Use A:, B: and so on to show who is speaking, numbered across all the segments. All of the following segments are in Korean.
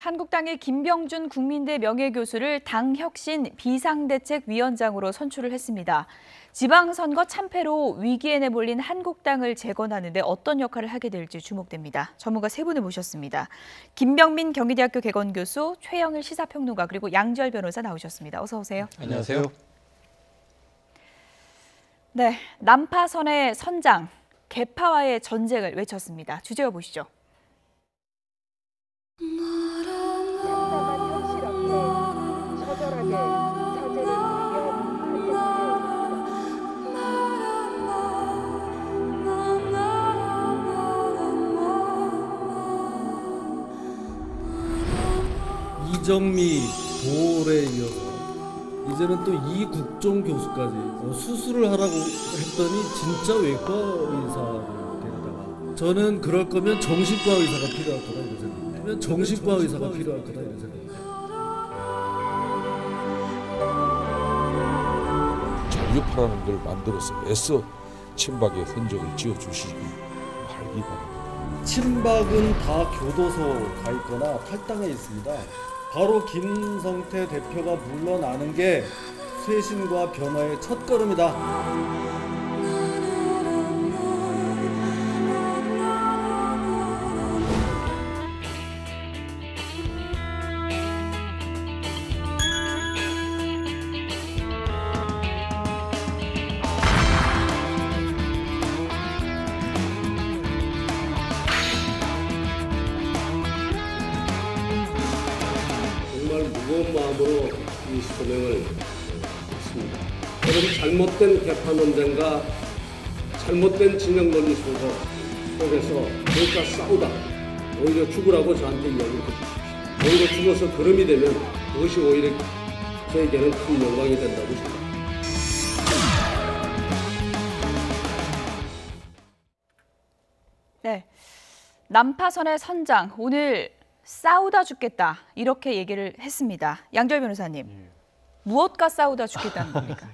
A: 한국당의 김병준 국민대 명예교수를 당혁신 비상대책위원장으로 선출을 했습니다. 지방선거 참패로 위기에 내몰린 한국당을 재건하는 데 어떤 역할을 하게 될지 주목됩니다. 전문가 세 분을 모셨습니다. 김병민 경희대학교 개건교수, 최영일 시사평론가, 그리고 양지열 변호사 나오셨습니다. 어서 오세요.
B: 안녕하세요.
A: 네, 난파선의 선장, 개파와의 전쟁을 외쳤습니다. 주제어 보시죠.
B: 이정미, 도올에 이어서 이제는 또 이국종 교수까지 수술을 하라고 했더니 진짜 외과 의사를 데려다가 저는 그럴 거면 정신과 의사가 필요할 거다 이런 생각입니다. 정신과 의사가 필요할 거다 이런 생각입니다.
C: 잔류파라는 걸 만들어서 애써 친박의 흔적을 지어주시기 바라기 바랍니다.
B: 친박은 다 교도소 가 있거나 탈당해 있습니다. 바로 김성태 대표가 물러나는 게 쇄신과 변화의 첫걸음이다.
D: 정말 무거운 마음으로 이 소명을 했습니다. 저는 잘못된 개파 논쟁과 잘못된 진영 논리 속에서 그러니까 싸우다 오히려 죽으라고 저한테 이야기를 해주십시오. 오히려 죽어서 걸음이 되면 그것이 오히려 저에게는 큰 영광이 된다고 생각합니다.
A: 네, 난파선의 선장, 오늘 싸우다 죽겠다 이렇게 얘기를 했습니다. 양지열 변호사님, 무엇과 싸우다 죽겠다는 겁니까?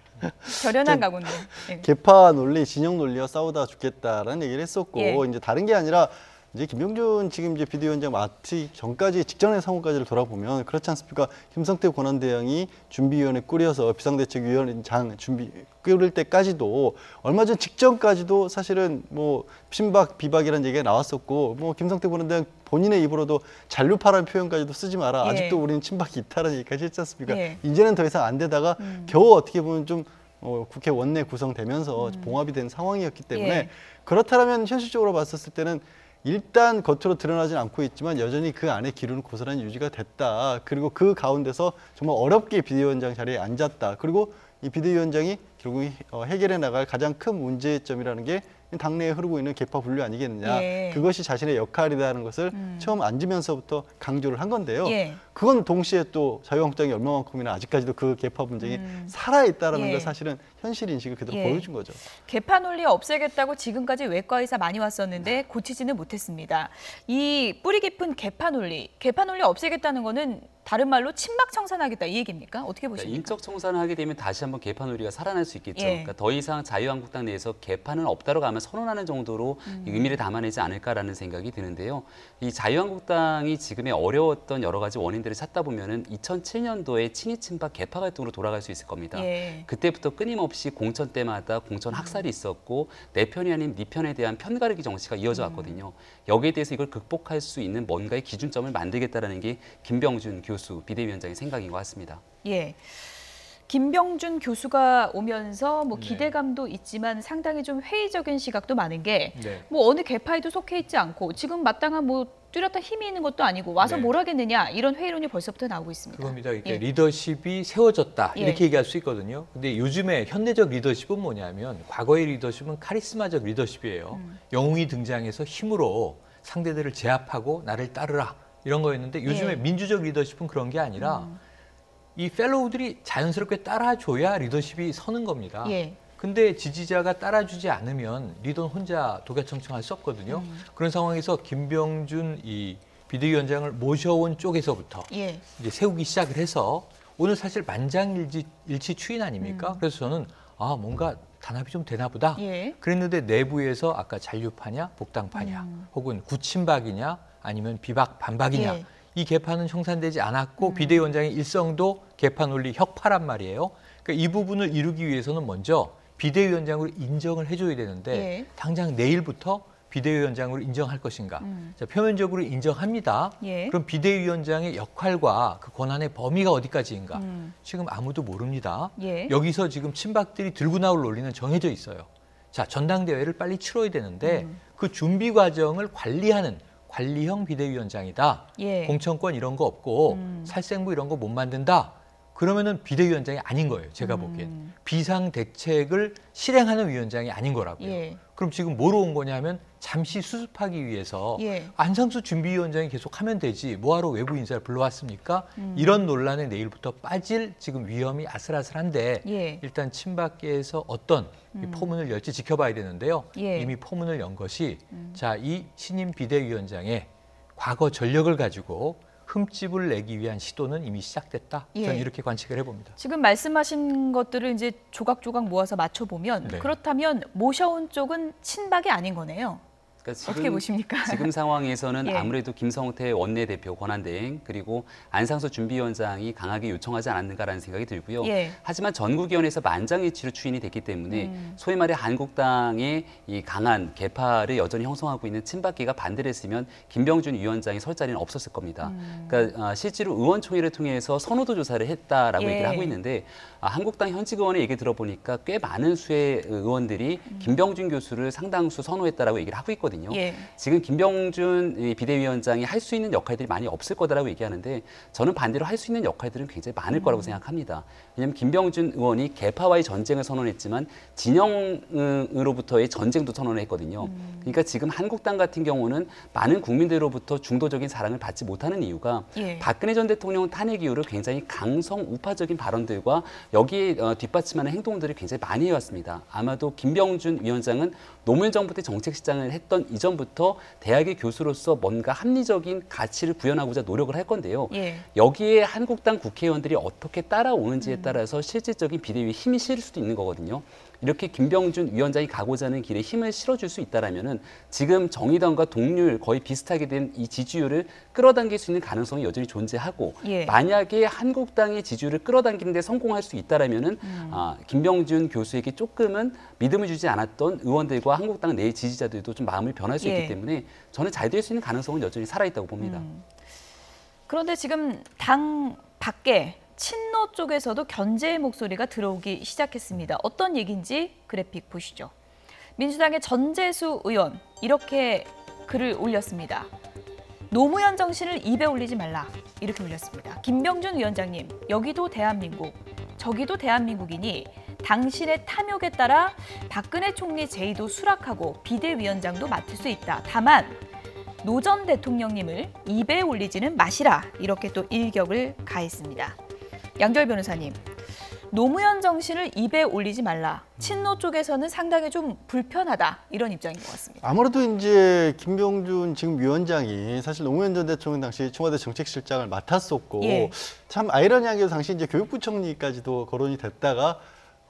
A: 결연한 각오인데. 네.
E: 개파 논리, 진영 논리와 싸우다 죽겠다라는 얘기를 했었고,
A: 예.
E: 이제 다른 게 아니라 이제 김병준 지금 이제 비대위원장 맡기 전까지 직전의 상황까지를 돌아보면 그렇지 않습니까? 김성태 권한대행이 준비위원회 꾸려서 비상대책위원장 준비 꾸릴 때까지도 얼마 전 직전까지도 사실은 뭐 친박 비박이라는 얘기가 나왔었고, 뭐 김성태 권한대행 본인의 입으로도 잔류파라는 표현까지도 쓰지 마라.
A: 예.
E: 아직도 우리는 친박이 있다라는 얘기까지 했지 않습니까?
A: 예.
E: 이제는 더 이상 안 되다가 겨우 어떻게 보면 좀 국회 원내 구성되면서 봉합이 된 상황이었기 때문에
A: 예.
E: 그렇다면 현실적으로 봤었을 때는 일단 겉으로 드러나진 않고 있지만 여전히 그 안에 기류는 고스란히 유지가 됐다. 그리고 그 가운데서 정말 어렵게 비대위원장 자리에 앉았다. 그리고 이 비대위원장이 결국 해결해 나갈 가장 큰 문제점이라는 게 당내에 흐르고 있는 개파 분류 아니겠느냐.
A: 예.
E: 그것이 자신의 역할이라는 것을 처음 앉으면서부터 강조를 한 건데요.
A: 예.
E: 그건 동시에 또 자유한국당이 얼마만큼이나 아직까지도 그 개파 분쟁이 살아있다는
A: 예.
E: 걸 사실은 현실 인식을 그대로
A: 예.
E: 보여준 거죠.
A: 개파 논리 없애겠다고 지금까지 외과 의사 많이 왔었는데 고치지는 못했습니다. 이 뿌리 깊은 개파 논리 없애겠다는 거는 다른 말로 친박 청산하겠다 이 얘기입니까? 어떻게 보십니까?
F: 인적 청산을 하게 되면 다시 한번 개파 논리가 살아날 수 있겠죠.
A: 예.
F: 그러니까 더 이상 자유한국당 내에서 개파는 없다로 가면 선언하는 정도로 의미를 담아내지 않을까라는 생각이 드는데요. 이 자유한국당이 지금의 어려웠던 여러 가지 원인들을 찾다 보면은 2007년도에 친이 친박 개파 갈등으로 돌아갈 수 있을 겁니다.
A: 예.
F: 그때부터 끊임없이 공천 때마다 공천 학살이 있었고 내 편이 아닌 네 편에 대한 편가르기 정치가 이어져 왔거든요. 여기에 대해서 이걸 극복할 수 있는 뭔가의 기준점을 만들겠다라는 게 김병준 교수 비대위원장의 생각인 것 같습니다.
A: 예. 김병준 교수가 오면서 뭐
B: 네.
A: 기대감도 있지만 상당히 좀 회의적인 시각도 많은 게
B: 네.
A: 뭐 어느 개파에도 속해 있지 않고 지금 마땅한 뭐 뚜렷한 힘이 있는 것도 아니고 와서
G: 네.
A: 뭘 하겠느냐 이런 회의론이 벌써부터 나오고 있습니다.
G: 그겁니다. 그러니까
A: 예.
G: 리더십이 세워졌다
A: 예.
G: 이렇게 얘기할 수 있거든요. 근데 요즘에 현대적 리더십은 뭐냐면 과거의 리더십은 카리스마적 리더십이에요. 영웅이 등장해서 힘으로 상대들을 제압하고 나를 따르라 이런 거였는데 요즘에
A: 예.
G: 민주적 리더십은 그런 게 아니라 이 펠로우들이 자연스럽게 따라줘야 리더십이 서는 겁니다.
A: 예.
G: 근데 지지자가 따라주지 않으면 리더는 혼자 독야청청할 수 없거든요. 그런 상황에서 김병준 이 비대위원장을 모셔온 쪽에서부터
A: 예.
G: 이제 세우기 시작을 해서 오늘 사실 만장일치 추인 아닙니까? 그래서 저는 뭔가 단합이 좀 되나 보다.
A: 예.
G: 그랬는데 내부에서 아까 잔류파냐 복당파냐 혹은 구친박이냐 아니면 비박 반박이냐
A: 예.
G: 이 개판은 청산되지 않았고 비대위원장의 일성도 개판 논리 혁파란 말이에요. 그러니까 이 부분을 이루기 위해서는 먼저 비대위원장으로 인정을 해줘야 되는데
A: 예.
G: 당장 내일부터 비대위원장으로 인정할 것인가. 자, 표면적으로 인정합니다.
A: 예.
G: 그럼 비대위원장의 역할과 그 권한의 범위가 어디까지인가. 지금 아무도 모릅니다.
A: 예.
G: 여기서 지금 친박들이 들고 나올 논리는 정해져 있어요. 자, 전당대회를 빨리 치러야 되는데 그 준비 과정을 관리하는 관리형 비대위원장이다.
A: 예.
G: 공천권 이런 거 없고 살생부 이런 거 못 만든다. 그러면은 비대위원장이 아닌 거예요. 제가 보기엔. 비상대책을 실행하는 위원장이 아닌 거라고요.
A: 예.
G: 그럼 지금 뭐로 온 거냐면 잠시 수습하기 위해서
A: 예.
G: 안상수 준비위원장이 계속 하면 되지 뭐하러 외부 인사를 불러왔습니까? 이런 논란에 내일부터 빠질 지금 위험이 아슬아슬한데
A: 예.
G: 일단 친박계에서 어떤 이 포문을 열지 지켜봐야 되는데요.
A: 예.
G: 이미 포문을 연 것이 자, 이 신임 비대위원장의 과거 전력을 가지고 흠집을 내기 위한 시도는 이미 시작됐다.
A: 예.
G: 저는 이렇게 관측을 해봅니다.
A: 지금 말씀하신 것들을 이제 조각조각 모아서 맞춰보면
G: 네.
A: 그렇다면 모셔온 쪽은 친박이 아닌 거네요.
F: 그러니까
A: 어떻게 보십니까?
F: 지금 상황에서는
A: 예.
F: 아무래도 김성태 원내대표 권한대행 그리고 안상수 준비위원장이 강하게 요청하지 않았는가라는 생각이 들고요.
A: 예.
F: 하지만 전국위원회에서 만장일치로 추인이 됐기 때문에 소위 말해 한국당의 이 강한 개파를 여전히 형성하고 있는 친박계가 반대를 했으면 김병준 위원장이 설 자리는 없었을 겁니다. 그러니까 실제로 의원총회를 통해서 선호도 조사를 했다라고
A: 예.
F: 얘기를 하고 있는데 한국당 현직 의원의 얘기 들어보니까 꽤 많은 수의 의원들이 김병준 교수를 상당수 선호했다라고 얘기를 하고 있거든요.
A: 예.
F: 지금 김병준 비대위원장이 할 수 있는 역할들이 많이 없을 거다라고 얘기하는데 저는 반대로 할 수 있는 역할들은 굉장히 많을 거라고 생각합니다. 왜냐하면 김병준 의원이 개파와의 전쟁을 선언했지만 진영으로부터의 전쟁도 선언을 했거든요. 그러니까 지금 한국당 같은 경우는 많은 국민들로부터 중도적인 사랑을 받지 못하는 이유가
A: 예.
F: 박근혜 전 대통령 탄핵 이후로 굉장히 강성 우파적인 발언들과 여기에 뒷받침하는 행동들을 굉장히 많이 해왔습니다. 아마도 김병준 위원장은 노무현 정부 때 정책시장을 했던 이전부터 대학의 교수로서 뭔가 합리적인 가치를 구현하고자 노력을 할 건데요.
A: 예.
F: 여기에 한국당 국회의원들이 어떻게 따라오는지에 따라서 실질적인 비대위에 힘이 실을 수도 있는 거거든요. 이렇게 김병준 위원장이 가고자 하는 길에 힘을 실어줄 수 있다라면은 지금 정의당과 동률 거의 비슷하게 된 이 지지율을 끌어당길 수 있는 가능성이 여전히 존재하고
A: 예.
F: 만약에 한국당의 지지율을 끌어당기는 데 성공할 수 있다라면은 김병준 교수에게 조금은 믿음을 주지 않았던 의원들과 한국당 내 지지자들도 좀 마음을 변할 수
A: 예.
F: 있기 때문에 저는 잘 될 수 있는 가능성은 여전히 살아있다고 봅니다.
A: 그런데 지금 당 밖에 친노 쪽에서도 견제의 목소리가 들어오기 시작했습니다. 어떤 얘기인지 그래픽 보시죠. 민주당의 전재수 의원 이렇게 글을 올렸습니다. 노무현 정신을 입에 올리지 말라 이렇게 올렸습니다. 김병준 위원장님, 여기도 대한민국, 저기도 대한민국이니 당신의 탐욕에 따라 박근혜 총리 제의도 수락하고 비대위원장도 맡을 수 있다. 다만 노 전 대통령님을 입에 올리지는 마시라 이렇게 또 일격을 가했습니다. 양절 변호사님, 노무현 정신을 입에 올리지 말라. 친노 쪽에서는 상당히 좀 불편하다 이런 입장인 것 같습니다.
E: 아무래도 이제 김병준 지금 위원장이 사실 노무현 전 대통령 당시 청와대 정책실장을 맡았었고
A: 예.
E: 참 아이러니하게도 당시 이제 교육부총리까지도 거론이 됐다가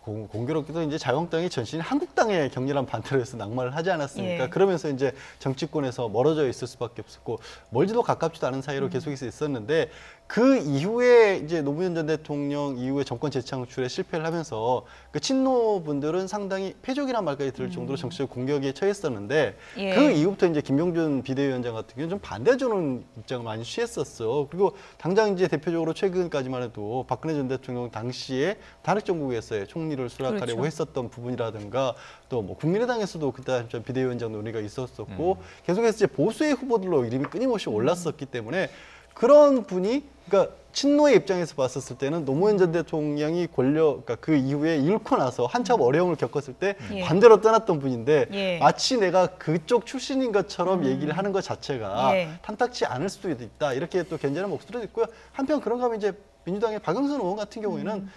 E: 공교롭게도 이제 자유한국당이 전신이 한국당에 격렬한 반대를 해서 낙마를 하지 않았습니까?
A: 예.
E: 그러면서 이제 정치권에서 멀어져 있을 수밖에 없었고 멀지도 가깝지도 않은 사이로 계속해서 있었는데 그 이후에 이제 노무현 전 대통령 이후에 정권 재창출에 실패를 하면서 그 친노분들은 상당히 패족이라는 말까지 들을 정도로 정치적 공격에 처했었는데
A: 예.
E: 그 이후부터 이제 김병준 비대위원장 같은 경우는 좀 반대해주는 입장을 많이 취했었어. 그리고 당장 이제 대표적으로 최근까지만 해도 박근혜 전 대통령 당시에 탄핵정국에서의 총리를 수락하려고
A: 그렇죠.
E: 했었던 부분이라든가 또 뭐 국민의당에서도 그때 비대위원장 논의가 있었었고 계속해서 이제 보수의 후보들로 이름이 끊임없이 올랐었기 때문에 그런 분이 그러니까 친노의 입장에서 봤었을 때는 노무현 전 대통령이 그러니까 그 이후에 잃고 나서 한참 어려움을 겪었을 때
A: 예.
E: 반대로 떠났던 분인데
A: 예.
E: 마치 내가 그쪽 출신인 것처럼 얘기를 하는 것 자체가
A: 예.
E: 탐탁치 않을 수도 있다 이렇게 또 견제하는 목소리도 있고요. 한편 그런가 하면 이제 민주당의 박영선 의원 같은 경우에는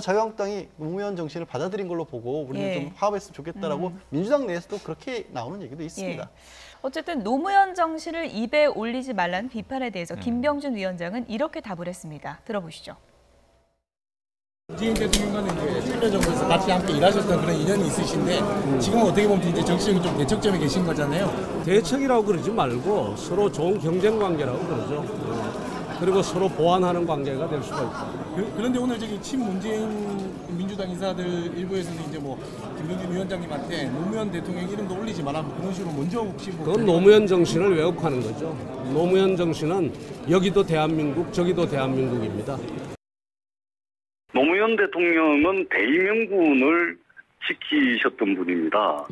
E: 자유한국당이 노무현 정신을 받아들인 걸로 보고 우리는
A: 예.
E: 좀 화합했으면 좋겠다라고 민주당 내에서도 그렇게 나오는 얘기도 있습니다.
A: 예. 어쨌든 노무현 정신을 입에 올리지 말라는 비판에 대해서 김병준 위원장은 이렇게 답을 했습니다. 들어보시죠.
H: 문재인 대통령과는 이제 참여정부에서 같이 함께 일하셨던 그런 인연이 있으신데 지금 어떻게 보면 이제 정치적인 좀 대척점에 계신 거잖아요.
D: 대척이라고 그러지 말고 서로 좋은 경쟁 관계라고 그러죠. 그리고 서로 보완하는 관계가 될 수가 있다.
H: 그런데 오늘 저기 친문재인 민주당 인사들 일부에서는 이제 뭐 김병준 위원장님한테 노무현 대통령 이름도 올리지 마라 뭐 그런 식으로 먼저 혹시 뭐
D: 그건 노무현 정신을 왜곡하는 거죠. 노무현 정신은 여기도 대한민국, 저기도 대한민국입니다.
I: 노무현 대통령은 대의명분을 지키셨던 분입니다.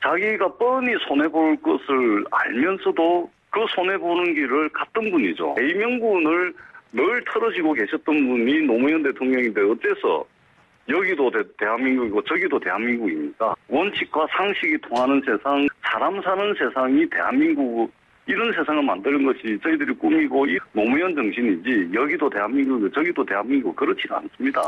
I: 자기가 뻔히 손해볼 것을 알면서도 그 손해보는 길을 갔던 분이죠. 대의명분을 늘 털어지고 계셨던 분이 노무현 대통령인데 어째서 여기도 대한민국이고 저기도 대한민국입니까? 원칙과 상식이 통하는 세상, 사람 사는 세상이 대한민국, 이런 세상을 만드는 것이 저희들이 꿈이고 이 노무현 정신이지 여기도 대한민국이고 저기도 대한민국 그렇지 않습니다.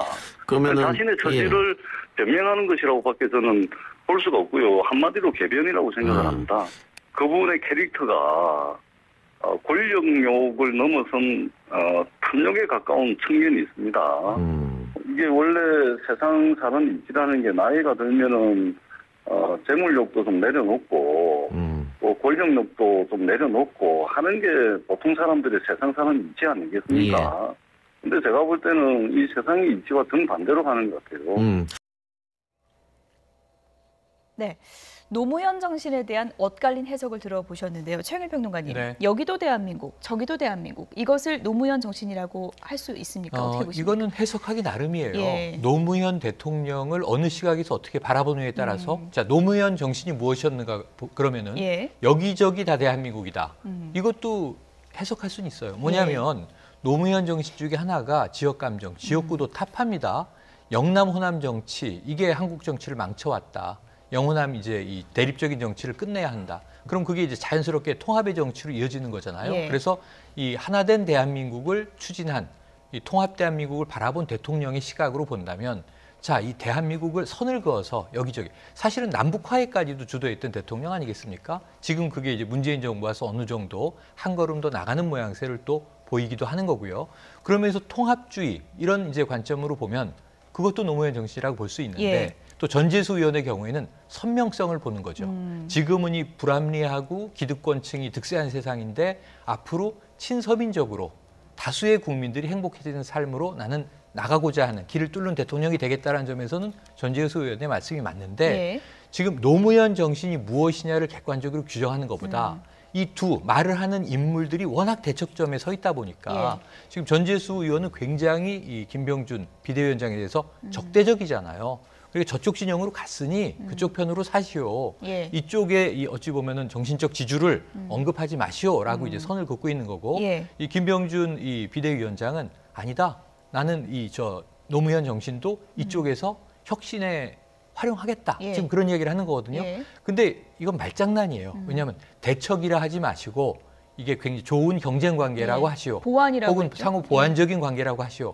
I: 그러면은 자신의 처지를 변명하는 것이라고밖에 저는 볼 수가 없고요. 한마디로 개변이라고 생각을 합니다. 그분의 캐릭터가 권력욕을 넘어선 탐욕에 가까운 측면이 있습니다. 이게 원래 세상 사는 이치라는 게 나이가 들면은 재물욕도 좀 내려놓고 또 권력욕도 좀 내려놓고 하는 게 보통 사람들의 세상 사는 이치 아니겠습니까? 근데 제가 볼 때는 이 세상의 이치와 정반대로 가는 것 같아요.
A: 네. 노무현 정신에 대한 엇갈린 해석을 들어보셨는데요. 최영일 평론가님,
G: 네.
A: 여기도 대한민국, 저기도 대한민국, 이것을 노무현 정신이라고 할 수 있습니까? 어떻게 보십니까?
G: 이거는 해석하기 나름이에요.
A: 예.
G: 노무현 대통령을 어느 시각에서 어떻게 바라보느냐에 따라서 자 노무현 정신이 무엇이었는가 그러면은
A: 예.
G: 여기저기 다 대한민국이다. 이것도 해석할 수는 있어요. 뭐냐면 노무현 정신 중에 하나가 지역 감정, 지역구도 탑합니다. 영남 호남 정치 이게 한국 정치를 망쳐왔다. 영호남 이제 이 대립적인 정치를 끝내야 한다. 그럼 그게 이제 자연스럽게 통합의 정치로 이어지는 거잖아요.
A: 예.
G: 그래서 이 하나된 대한민국을 추진한 이 통합 대한민국을 바라본 대통령의 시각으로 본다면 자, 이 대한민국을 선을 그어서 여기저기 사실은 남북화해까지도 주도했던 대통령 아니겠습니까? 지금 그게 이제 문재인 정부 와서 어느 정도 한 걸음 더 나가는 모양새를 또 보이기도 하는 거고요. 그러면서 통합주의 이런 이제 관점으로 보면 그것도 노무현 정신이라고 볼 수 있는데
A: 예.
G: 또 전재수 의원의 경우에는 선명성을 보는 거죠. 지금은 이 불합리하고 기득권층이 득세한 세상인데 앞으로 친서민적으로 다수의 국민들이 행복해지는 삶으로 나는 나가고자 하는 길을 뚫는 대통령이 되겠다는 점에서는 전재수 의원의 말씀이 맞는데
A: 예.
G: 지금 노무현 정신이 무엇이냐를 객관적으로 규정하는 것보다 이 두 말을 하는 인물들이 워낙 대척점에 서 있다 보니까 지금 전재수 의원은 굉장히 이 김병준 비대위원장에 대해서 적대적이잖아요. 그러니까 저쪽 진영으로 갔으니 그쪽 편으로 사시오.
A: 예.
G: 이쪽에 이 어찌 보면은 정신적 지주를 언급하지 마시오라고 이제 선을 긋고 있는 거고
A: 예.
G: 이 김병준 이 비대위원장은 아니다. 나는 이 노무현 정신도 이쪽에서 혁신에 활용하겠다.
A: 예.
G: 지금 그런 얘기를 하는 거거든요.
A: 예.
G: 근데 이건 말장난이에요. 왜냐하면 대척이라 하지 마시고 이게 굉장히 좋은 경쟁 관계라고
A: 예.
G: 하시오.
A: 보완이라고
G: 혹은
A: 했죠.
G: 상호 보완적인 관계라고 하시오.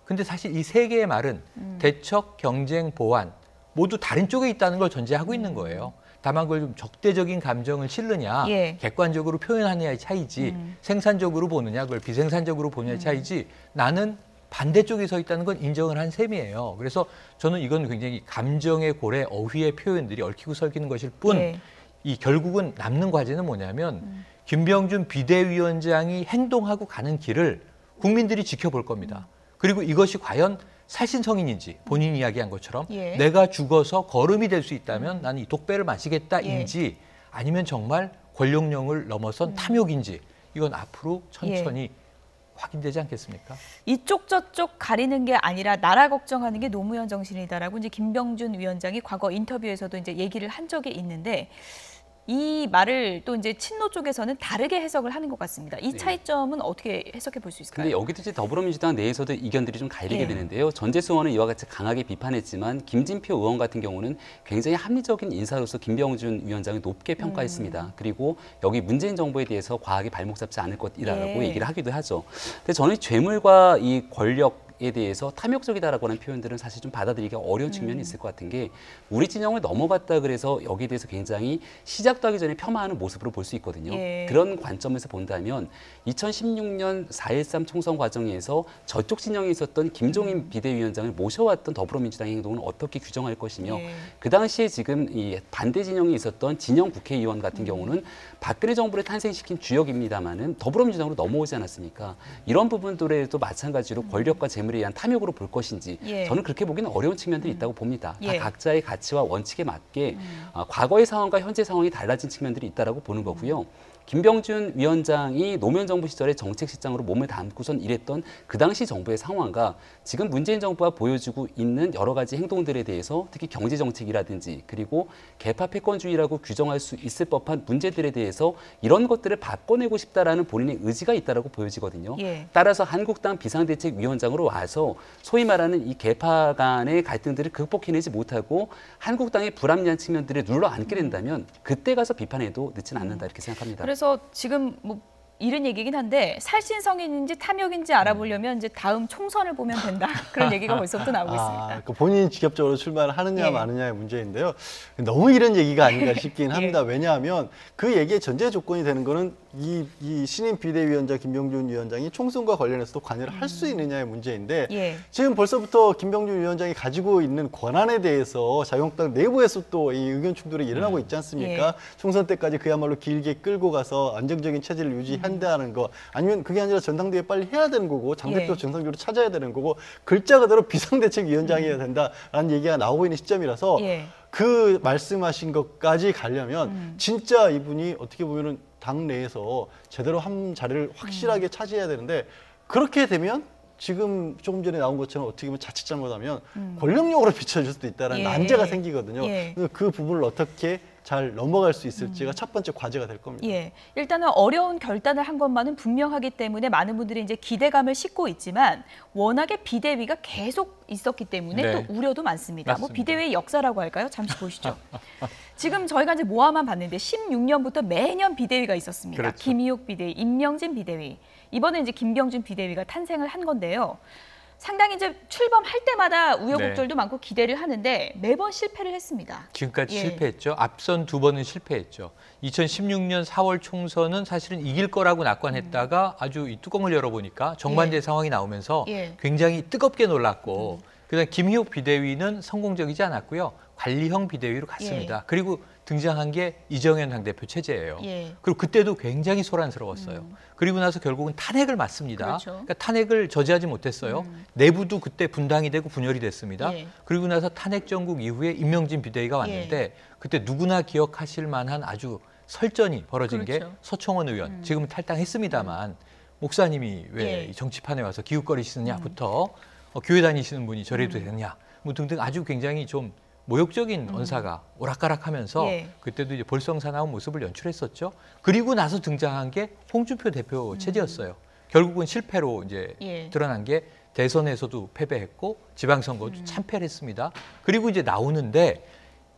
G: 근데 사실 이 세 개의 말은 대척, 경쟁, 보완 모두 다른 쪽에 있다는 걸 전제하고 있는 거예요. 다만 그걸 좀 적대적인 감정을 실느냐,
A: 예.
G: 객관적으로 표현하느냐의 차이지, 생산적으로 보느냐, 그걸 비생산적으로 보느냐의 차이지, 나는 반대쪽에 서 있다는 건 인정을 한 셈이에요. 그래서 저는 이건 굉장히 감정의 고래, 어휘의 표현들이 얽히고 설키는 것일 뿐,
A: 예.
G: 이 결국은 남는 과제는 뭐냐면 김병준 비대위원장이 행동하고 가는 길을 국민들이 지켜볼 겁니다. 그리고 이것이 과연 살신성인인지 본인이 이야기한 것처럼
A: 예.
G: 내가 죽어서 거름이 될 수 있다면 나는 이 독배를 마시겠다인지 아니면 정말 권력령을 넘어선 탐욕인지 이건 앞으로 천천히 확인되지 않겠습니까?
A: 이쪽 저쪽 가리는 게 아니라 나라 걱정하는 게 노무현 정신이다라고 이제 김병준 위원장이 과거 인터뷰에서도 이제 얘기를 한 적이 있는데 이 말을 또 이제 친노 쪽에서는 다르게 해석을 하는 것 같습니다. 이 차이점은 어떻게 해석해 볼 수 있을까요?
F: 근데 여기도 이제 더불어민주당 내에서도 이견들이 좀 갈리게
A: 예.
F: 되는데요. 전재수 의원은 이와 같이 강하게 비판했지만 김진표 의원 같은 경우는 굉장히 합리적인 인사로서 김병준 위원장을 높게 평가했습니다. 그리고 여기 문재인 정부에 대해서 과하게 발목 잡지 않을 것이라고
A: 예.
F: 얘기를 하기도 하죠. 근데 저는 이 죄물과 이 권력 정책에 대해서 탐욕적이다라고 하는 표현들은 사실 좀 받아들이기가 어려운 측면이 있을 것 같은 게 우리 진영을 넘어갔다 그래서 여기에 대해서 굉장히 시작도 하기 전에 폄하하는 모습으로 볼 수 있거든요.
A: 예.
F: 그런 관점에서 본다면 2016년 4.13 총선 과정에서 저쪽 진영에 있었던 김종인 비대위원장을 모셔왔던 더불어민주당의 행동은 어떻게 규정할 것이며
A: 예.
F: 그 당시에 지금 이 반대 진영에 있었던 진영 국회의원 같은 경우는 박근혜 정부를 탄생시킨 주역입니다마는 더불어민주당으로 넘어오지 않았습니까? 이런 부분들에도 마찬가지로 권력과 재물에 의한 탐욕으로 볼 것인지
A: 예.
F: 저는 그렇게 보기는 어려운 측면들이 있다고 봅니다.
A: 예.
F: 다 각자의 가치와 원칙에 맞게 과거의 상황과 현재 상황이 달라진 측면들이 있다고 보는 거고요. 김병준 위원장이 노무현 정부 시절에 정책실장으로 몸을 담고선 일했던 그 당시 정부의 상황과 지금 문재인 정부가 보여주고 있는 여러 가지 행동들에 대해서 특히 경제 정책이라든지 그리고 개파 패권주의라고 규정할 수 있을 법한 문제들에 대해서 이런 것들을 바꿔내고 싶다라는 본인의 의지가 있다라고 보여지거든요.
A: 예.
F: 따라서 한국당 비상대책위원장으로 와서 소위 말하는 이 개파 간의 갈등들을 극복해내지 못하고 한국당의 불합리한 측면들을 눌러앉게 된다면 그때 가서 비판해도 늦지는 않는다 이렇게 생각합니다.
A: 그래서 지금 뭐 이런 얘기긴 한데 살신성인인지 탐욕인지 알아보려면 이제 다음 총선을 보면 된다. 그런 얘기가 벌써부터 나오고 있습니다.
E: 그러니까 본인이 직접적으로 출마를 하느냐
A: 예.
E: 마느냐의 문제인데요. 너무 이런 얘기가 아닌가 싶긴 합니다.
A: 예.
E: 왜냐하면 그 얘기의 전제 조건이 되는 거는 이 신임 비대위원장 김병준 위원장이 총선과 관련해서도 관여를 할 수 있느냐의 문제인데
A: 예.
E: 지금 벌써부터 김병준 위원장이 가지고 있는 권한에 대해서 자유한국당 내부에서 또 이 의견 충돌이 일어나고 있지 않습니까?
A: 예.
E: 총선 때까지 그야말로 길게 끌고 가서 안정적인 체제를 유지한다는 거 아니면 그게 아니라 전당대회 빨리 해야 되는 거고 당대표
A: 예.
E: 정상적으로 찾아야 되는 거고 글자 그대로 비상대책위원장이어야 된다라는 얘기가 나오고 있는 시점이라서
A: 예.
E: 그 말씀하신 것까지 가려면 진짜 이분이 어떻게 보면은 당 내에서 제대로 한 자리를 확실하게 차지해야 되는데 그렇게 되면 지금 조금 전에 나온 것처럼 어떻게 보면 자칫 잘못하면 권력력으로 비춰질 수도 있다는
A: 예.
E: 난제가 생기거든요.
A: 예.
E: 그래서 그 부분을 어떻게 잘 넘어갈 수 있을지가 첫 번째 과제가 될 겁니다.
A: 예, 일단은 어려운 결단을 한 것만은 분명하기 때문에 많은 분들이 이제 기대감을 싣고 있지만 워낙에 비대위가 계속 있었기 때문에
G: 네.
A: 또 우려도 많습니다. 뭐
G: 맞습니다.
A: 비대위의 역사라고 할까요? 잠시 보시죠. 지금 저희가 이제 모아만 봤는데 16년부터 매년 비대위가 있었습니다.
G: 그렇죠.
A: 김희욱 비대위, 임명진 비대위. 이번에 이제 김병준 비대위가 탄생을 한 건데요. 상당히 이제 출범할 때마다 우여곡절도 많고 기대를 하는데 매번 실패를 했습니다.
G: 지금까지
A: 예.
G: 실패했죠. 앞선 두 번은 실패했죠. 2016년 4월 총선은 사실은 이길 거라고 낙관했다가 아주 이 뚜껑을 열어보니까 정반대 상황이 나오면서
A: 예.
G: 굉장히 뜨겁게 놀랐고 그다음 김희욱 비대위는 성공적이지 않았고요. 관리형 비대위로 갔습니다. 그리고 등장한 게 이정현 당대표 체제예요.
A: 예.
G: 그리고 그때도 굉장히 소란스러웠어요. 그리고 나서 결국은 탄핵을 맞습니다.
A: 그렇죠.
G: 그러니까 탄핵을 저지하지 못했어요. 내부도 그때 분당이 되고 분열이 됐습니다.
A: 예.
G: 그리고 나서 탄핵 정국 이후에 임명진 비대위가 왔는데 그때 누구나 기억하실 만한 아주 설전이 벌어진 게
A: 그렇죠.
G: 서청원 의원. 지금은 탈당했습니다만 목사님이 왜
A: 예.
G: 이 정치판에 와서 기웃거리시느냐부터 교회 다니시는 분이 저래도 되느냐 뭐 등등 아주 굉장히 좀 모욕적인 언사가 오락가락하면서
A: 예.
G: 그때도 이제 볼썽사나운 모습을 연출했었죠. 그리고 나서 등장한 게 홍준표 대표 체제였어요. 결국은 실패로 이제
A: 예.
G: 드러난 게 대선에서도 패배했고 지방선거도 참패를 했습니다. 그리고 이제 나오는데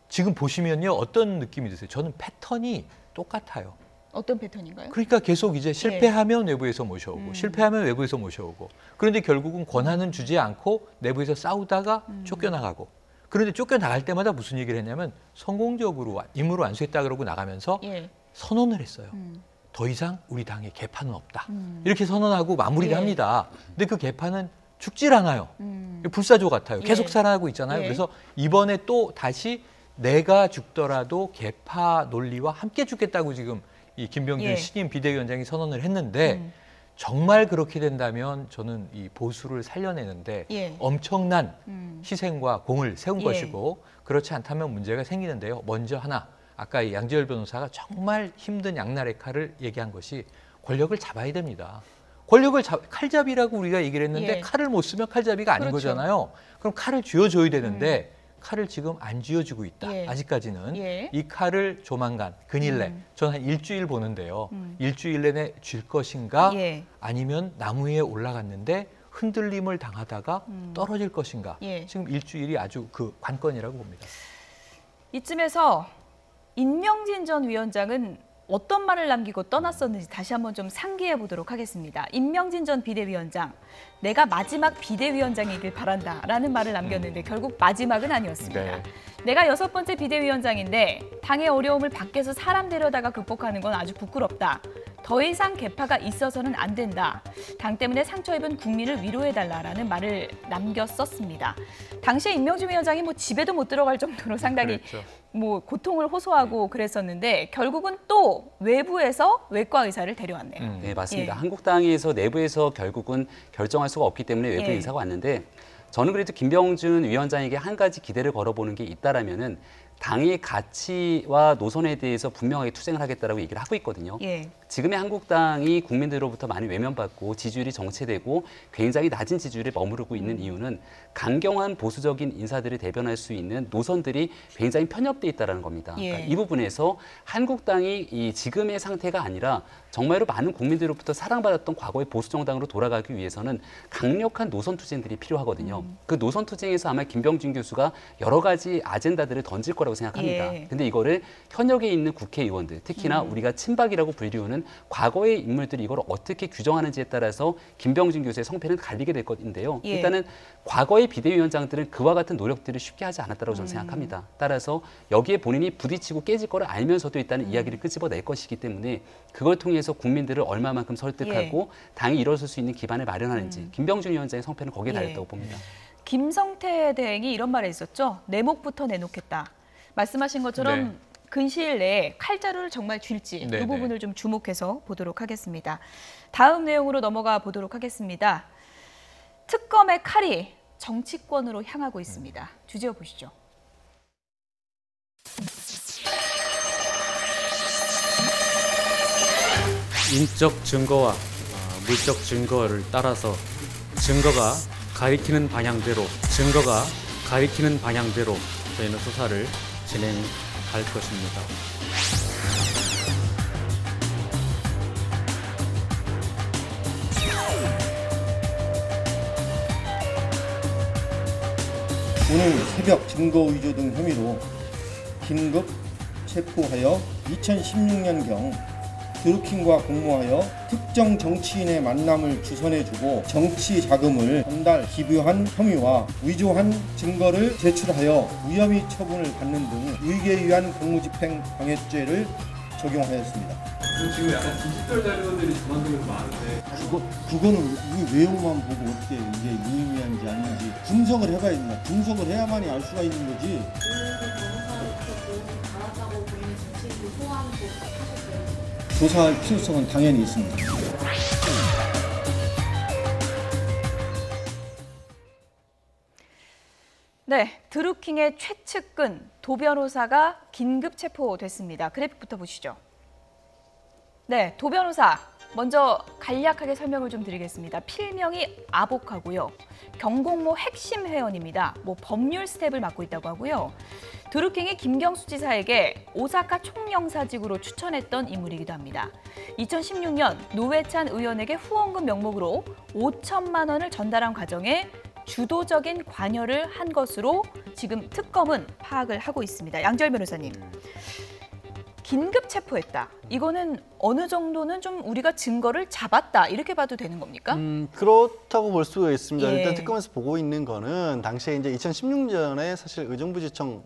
G: 지금 보시면요 어떤 느낌이 드세요? 저는 패턴이 똑같아요.
A: 어떤 패턴인가요?
G: 그러니까 계속 이제 실패하면 외부에서 모셔오고 실패하면 외부에서 모셔오고 그런데 결국은 권한은 주지 않고 내부에서 싸우다가 쫓겨나가고 그런데 쫓겨나갈 때마다 무슨 얘기를 했냐면 성공적으로 임무를 완수했다 그러고 나가면서
A: 예.
G: 선언을 했어요. 더 이상 우리 당에 개판은 없다. 이렇게 선언하고 마무리를
A: 예.
G: 합니다. 근데 그 개판은 죽질 않아요. 불사조 같아요. 계속
A: 예.
G: 살아나고 있잖아요.
A: 예.
G: 그래서 이번에 또 다시 내가 죽더라도 개파 논리와 함께 죽겠다고 지금 이 김병준
A: 예.
G: 신임 비대위원장이 선언을 했는데 정말 그렇게 된다면 저는 이 보수를 살려내는데
A: 예.
G: 엄청난 희생과 공을 세운
A: 예.
G: 것이고 그렇지 않다면 문제가 생기는데요. 먼저 하나 아까 이 양지열 변호사가 정말 힘든 양날의 칼을 얘기한 것이 권력을 잡아야 됩니다. 권력을 칼잡이라고 우리가 얘기를 했는데
A: 예.
G: 칼을 못 쓰면 칼잡이가 아닌
A: 그렇죠.
G: 거잖아요. 그럼 칼을 쥐어줘야 되는데 칼을 지금 안 쥐어주고 있다.
A: 예.
G: 아직까지는.
A: 예.
G: 이 칼을 조만간 근일 내 저는 한 일주일 보는데요. 일주일 내내 쥘 것인가
A: 예.
G: 아니면 나무 위에 올라갔는데 흔들림을 당하다가 떨어질 것인가.
A: 예.
G: 지금 일주일이 아주 그 관건이라고 봅니다.
A: 이쯤에서 임명진 전 위원장은 어떤 말을 남기고 떠났었는지 다시 한번 좀 상기해 보도록 하겠습니다. 임명진 전 비대위원장, 내가 마지막 비대위원장이길 바란다라는 말을 남겼는데 결국 마지막은 아니었습니다.
G: 네.
A: 내가 6번째 비대위원장인데 당의 어려움을 밖에서 사람 데려다가 극복하는 건 아주 부끄럽다. 더 이상 개파가 있어서는 안 된다. 당 때문에 상처 입은 국민을 위로해달라라는 말을 남겼었습니다. 당시에 임명진 위원장이 뭐 집에도 못 들어갈 정도로 상당히
G: 그렇죠.
A: 뭐 고통을 호소하고 그랬었는데 결국은 또 외부에서 외과 의사를 데려왔네요.
F: 네, 맞습니다.
A: 예.
F: 한국당에서 내부에서 결국은 결정할 수가 없기 때문에 외부
A: 예.
F: 인사가 왔는데 저는 그래도 김병준 위원장에게 한 가지 기대를 걸어보는 게 있다라면은 당의 가치와 노선에 대해서 분명하게 투쟁을 하겠다라고 얘기를 하고 있거든요.
A: 예.
F: 지금의 한국당이 국민들로부터 많이 외면받고 지지율이 정체되고 굉장히 낮은 지지율에 머무르고 있는 이유는 강경한 보수적인 인사들을 대변할 수 있는 노선들이 굉장히 편협돼 있다는 겁니다.
A: 예.
F: 그러니까 이 부분에서 한국당이 이 지금의 상태가 아니라 정말로 많은 국민들로부터 사랑받았던 과거의 보수 정당으로 돌아가기 위해서는 강력한 노선 투쟁들이 필요하거든요. 그 노선 투쟁에서 아마 김병준 교수가 여러 가지 아젠다들을 던질 거라고 생각합니다.
A: 예.
F: 근데 이거를 현역에 있는 국회의원들, 특히나 우리가 친박이라고 불리우는 과거의 인물들이 이걸 어떻게 규정하는지에 따라서 김병준 교수의 성패는 갈리게 될 것인데요.
A: 예.
F: 일단은 과거의 비대위원장들은 그와 같은 노력들을 쉽게 하지 않았다고 저는 생각합니다. 따라서 여기에 본인이 부딪히고 깨질 거를 알면서도 일단은 이야기를 끄집어낼 것이기 때문에 그걸 통해서 국민들을 얼마만큼 설득하고 당이 일어설 수 있는 기반을 마련하는지 김병준 위원장의 성패는 거기에
A: 예.
F: 달렸다고 봅니다.
A: 김성태 대행이 이런 말을 했었죠. 내목부터 내놓겠다. 말씀하신 것처럼
G: 네.
A: 근시일 내에 칼자루를 정말 쥘지 이
G: 네네.
A: 부분을 좀 주목해서 보도록 하겠습니다. 다음 내용으로 넘어가 보도록 하겠습니다. 특검의 칼이 정치권으로 향하고 있습니다. 주제어 보시죠.
J: 인적 증거와 물적 증거를 따라서 증거가 가리키는 방향대로 저희는 수사를 진행할 것입니다.
K: 오늘 새벽 증거 위조 등 혐의로 긴급 체포하여 2016년경 드루킹과 공모하여 특정 정치인의 만남을 주선해주고 정치 자금을 전달, 기부한 혐의와 위조한 증거를 제출하여 무혐의 처분을 받는 등 유익에 의한 공무집행 방해죄를 적용하였습니다.
H: 지금 약간 디지털 자료들이 전환되면서 많은데
K: 그거는 이 외용만 보고 어떻게 이게 유의미한지 아닌지 분석을 해봐야 됩니다. 분석을 해야만이 알 수가 있는 거지. 조사할 필요성은 당연히 있습니다.
A: 네, 드루킹의 최측근 도 변호사가 긴급 체포됐습니다. 그래픽부터 보시죠. 네, 도 변호사 먼저 간략하게 설명을 좀 드리겠습니다. 필명이 아보카고요. 경공모 핵심 회원입니다. 법률 스텝을 맡고 있다고 하고요. 드루킹이 김경수 지사에게 오사카 총영사직으로 추천했던 인물이기도 합니다. 2016년 노회찬 의원에게 후원금 명목으로 5천만 원을 전달한 과정에 주도적인 관여를 한 것으로 지금 특검은 파악을 하고 있습니다. 양지열 변호사님. 긴급 체포했다. 이거는 어느 정도는 좀 우리가 증거를 잡았다. 이렇게 봐도 되는 겁니까?
E: 그렇다고 볼 수가 있습니다.
A: 예.
E: 일단 특검에서 보고 있는 거는 당시에 이제 2016년에 사실 의정부지청